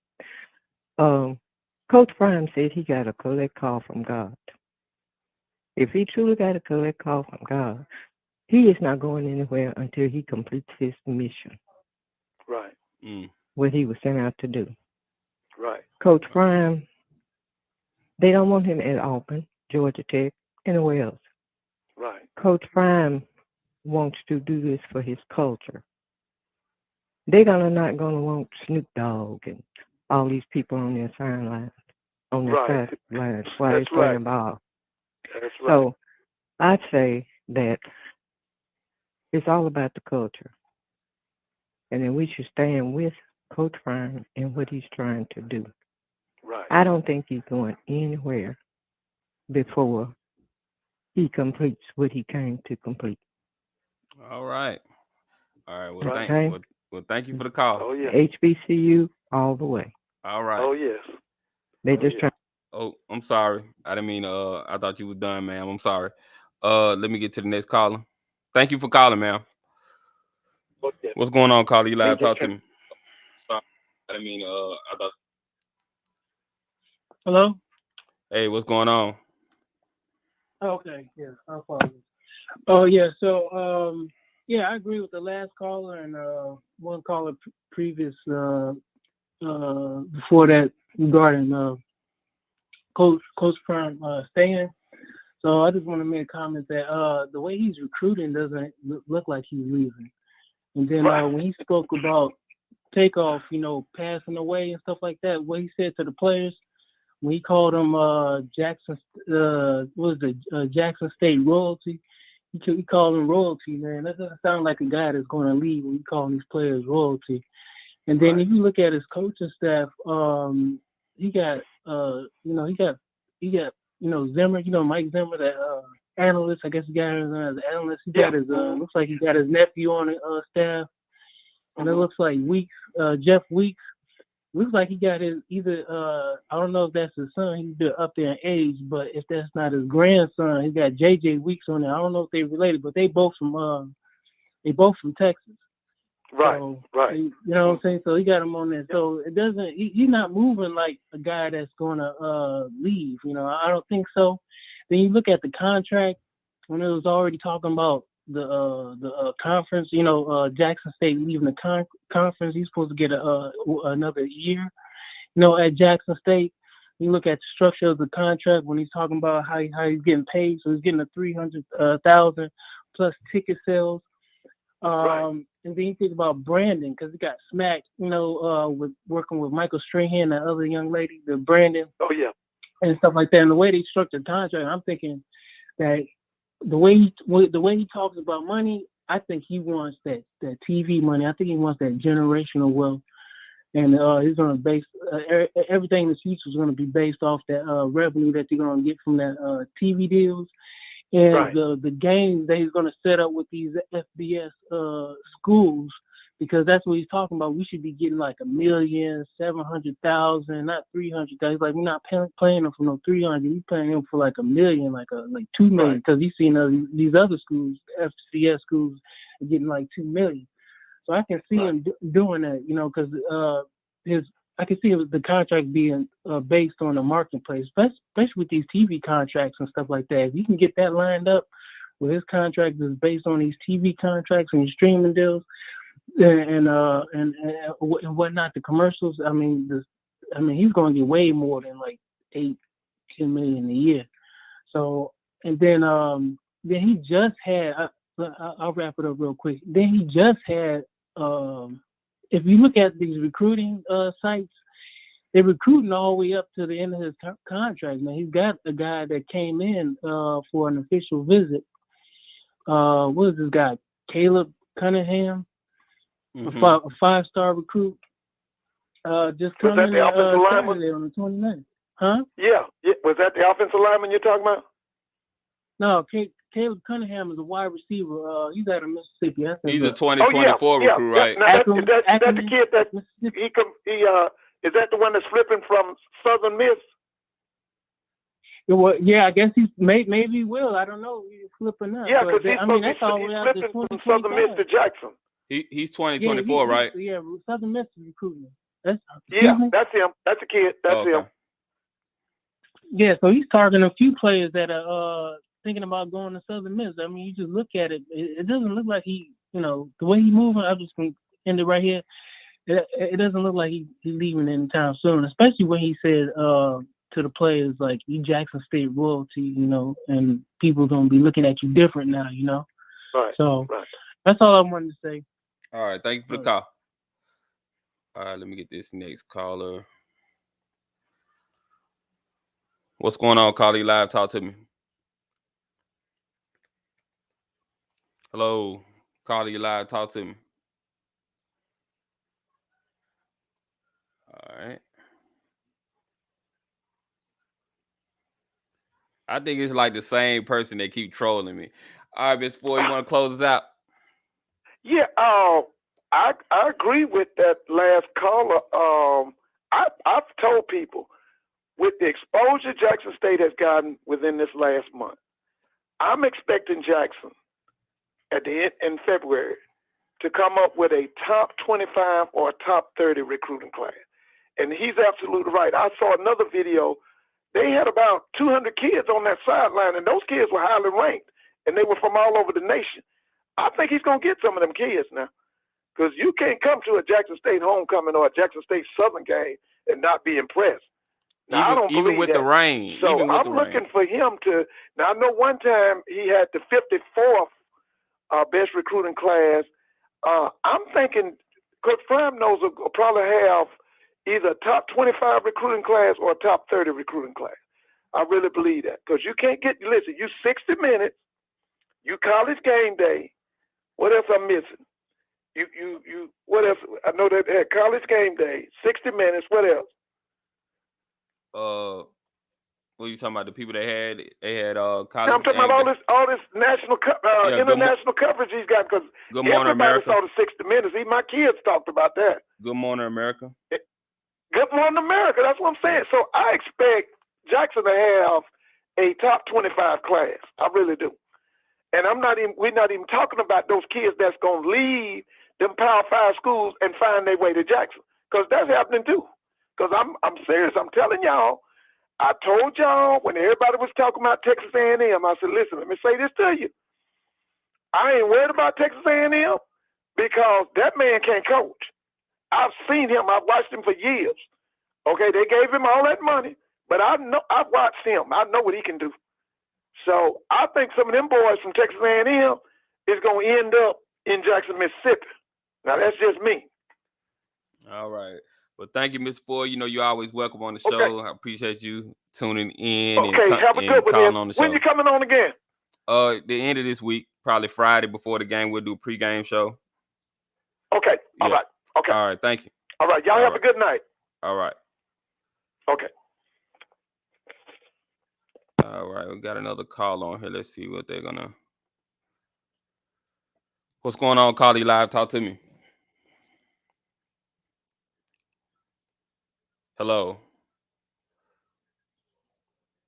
Coach Prime said he got a collect call from God. If he truly got a collect call from God, he is not going anywhere until he completes his mission. Right. What he was sent out to do. Right. Coach Prime, they don't want him at Auburn, Georgia Tech, anywhere else. Right. Coach Prime wants to do this for his culture. They're not gonna want Snoop Dogg and all these people on their sidelines, on their sidelines while they're playing ball. That's right. So I'd say that it's all about the culture. And then we should stand with Coach Prime and what he's trying to do. Right. I don't think he's going anywhere before he completes what he came to complete. All right. All right. Well, Okay. thank you for the call. Oh yeah. HBCU all the way. All right. Oh yes. They Oh just yeah. try. Oh, I'm sorry. I didn't mean I thought you was done, ma'am. I'm sorry. Let me get to the next caller. Thank you for calling, ma'am. Okay. What's going on, caller? You They live, just talk to try. me. I didn't mean I thought. Hello? Hey, what's going on? Okay, yeah, I'll follow you. Oh yeah, so yeah, I agree with the last caller and one caller previous before that regarding Coach Prime staying. So I just want to make a comment that the way he's recruiting doesn't look like he's leaving. And then when he spoke about takeoff, passing away and stuff like that, what he said to the players when he called them Jackson, Jackson State royalty. He called them royalty, man. That doesn't sound like a guy that's going to leave when you call these players royalty. And then if you look at his coaching staff, he got Zimmer, Mike Zimmer, that analyst. I guess he got him as an analyst. He got his looks like he got his nephew on the staff, and it looks like Jeff Weeks. Looks like he got his either I don't know if that's his son, he's been up there in age, but if that's not his grandson, he got JJ Weeks on there. I don't know if they related, but they both from Texas. Right, So, right. You know what I'm saying? So he got him on there. So it doesn't he's not moving like a guy that's gonna leave, I don't think so. Then you look at the contract when it was already talking about the conference, Jackson State leaving the conference, he's supposed to get another year. At Jackson State, you look at the structure of the contract when he's talking about how he's getting paid. So he's getting a $300,000 plus ticket sales. And then you think about Brandon because he got smacked, with working with Michael Strahan, that other young lady, the Brandon. Oh yeah. And stuff like that. And the way they structured the contract, I'm thinking that the way he talks about money, I think he wants that TV money. I think he wants that generational wealth, and he's going to base everything in the future is going to be based off that revenue that they're going to get from that TV deals and the games that he's going to set up with these FBS schools. Because that's what he's talking about. We should be getting like $1,700,000, not $300,000. He's like, we're not playing them for no 300. We're playing them for like $1 million, like $2 million. Because he's seen these other schools, FCS schools, getting like $2 million. So I can see him doing that, because I can see the contract being based on the marketplace, especially with these TV contracts and stuff like that. If you can get that lined up, where his contract is based on these TV contracts and streaming deals. And whatnot, the commercials. I mean, he's going to get way more than like 8-10 million a year. So, and then he just had. I'll wrap it up real quick. Then he just had. If you look at these recruiting sites, they're recruiting all the way up to the end of his contract. Man, he's got a guy that came in for an official visit. What is this guy? Caleb Cunningham. Mm-hmm. A 5-star recruit. Just was that the offensive lineman on the 29th? Huh? Yeah. Was that the offensive lineman you're talking about? No, Caleb Cunningham is a wide receiver. He's out of Mississippi. He's a 2024 recruit, right? Now that's the kid that is that the one that's flipping from Southern Miss? Well, yeah, I guess he's maybe he will. I don't know. He's flipping up. Yeah, because he's flipping from Southern Miss to Jackson. He's 2024, right? Yeah, Southern Miss is recruiting. That's him. That's a kid. That's him. Yeah, so he's targeting a few players that are thinking about going to Southern Miss. I mean, you just look at it. It doesn't look like he, the way he's moving. I'm just going to end it right here. It doesn't look like he's leaving anytime soon, especially when he said to the players, like, you Jackson State royalty, and people are going to be looking at you different now, Right. So that's all I wanted to say. All right. Thank you for the call. All right. Let me get this next caller. What's going on, caller? You live? Talk to me. Hello. Caller, you live? Talk to me. All right. I think it's like the same person that keep trolling me. All right, Miss Ford, you want to close us out? Yeah, I agree with that last caller. I've told people with the exposure Jackson State has gotten within this last month, I'm expecting Jackson at the end in February to come up with a top 25 or a top 30 recruiting class. And he's absolutely right. I saw another video. They had about 200 kids on that sideline, and those kids were highly ranked, and they were from all over the nation. I think he's going to get some of them kids now, because you can't come to a Jackson State homecoming or a Jackson State Southern game and not be impressed. Now, I don't believe even with that. the rain. So even with I'm looking for him to. Now I know one time he had the 54th best recruiting class. I'm thinking Coach Prime knows will probably have either a top 25 recruiting class or a top 30 recruiting class. I really believe that, because you can't get. Listen, you 60 minutes, you college game day. What else I'm missing? You. What else? I know that had college game day, 60 minutes. What else? What are you talking about? The people they had college. I'm talking about all this national international coverage he's got, because Good Morning everybody America. saw the 60 minutes. Even my kids talked about that. Good Morning America. Good Morning America. That's what I'm saying. So I expect Jackson to have a top 25 class. I really do. And we're not even talking about those kids that's gonna leave them Power 5 schools and find their way to Jackson, because that's happening too. Because I'm serious. I'm telling y'all. I told y'all when everybody was talking about Texas A&M, I said, listen, let me say this to you. I ain't worried about Texas A&M because that man can't coach. I've seen him. I've watched him for years. Okay, they gave him all that money, but I've watched him. I know what he can do. So I think some of them boys from Texas A&M is going to end up in Jackson, Mississippi. Now, that's just me. All right. Well, thank you, Ms. Ford. You know, you're always welcome on the show. Okay. I appreciate you tuning in and have a good one. calling on the show. When you coming on again? The end of this week, probably Friday before the game. We'll do a pregame show. Okay. All right. Okay. All right. Thank you. All right. Y'all have a good night. All right. Okay. All right. We got another call on here. Let's see what they're gonna. What's going on, Carly Live? Talk to me. Hello.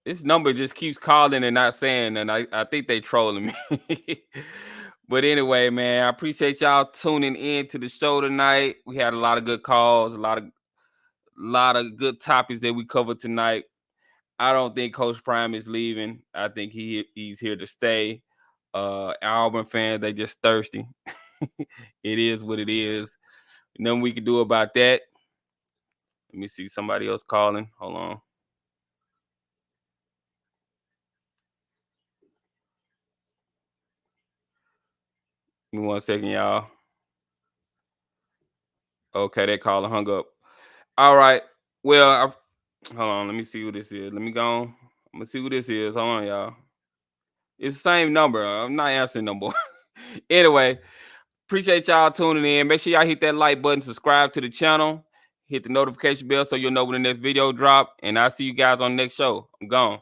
This number just keeps calling and not saying, and I think they trolling me. But anyway, man, I appreciate y'all tuning in to the show tonight. We had a lot of good calls, a lot of good topics that we covered tonight. I don't think Coach Prime is leaving. I think he's here to stay. Auburn fans, they just thirsty. It is what it is. Nothing we can do about that. Let me see somebody else calling. Hold on. Give me 1 second, y'all. Okay, that caller hung up. All right. Well, hold on. Let me see who this is. Let me go on. I'm going to see who this is. Hold on, y'all. It's the same number. I'm not answering no more. Anyway, appreciate y'all tuning in. Make sure y'all hit that like button, subscribe to the channel, hit the notification bell so you'll know when the next video drop. And I'll see you guys on the next show. I'm gone.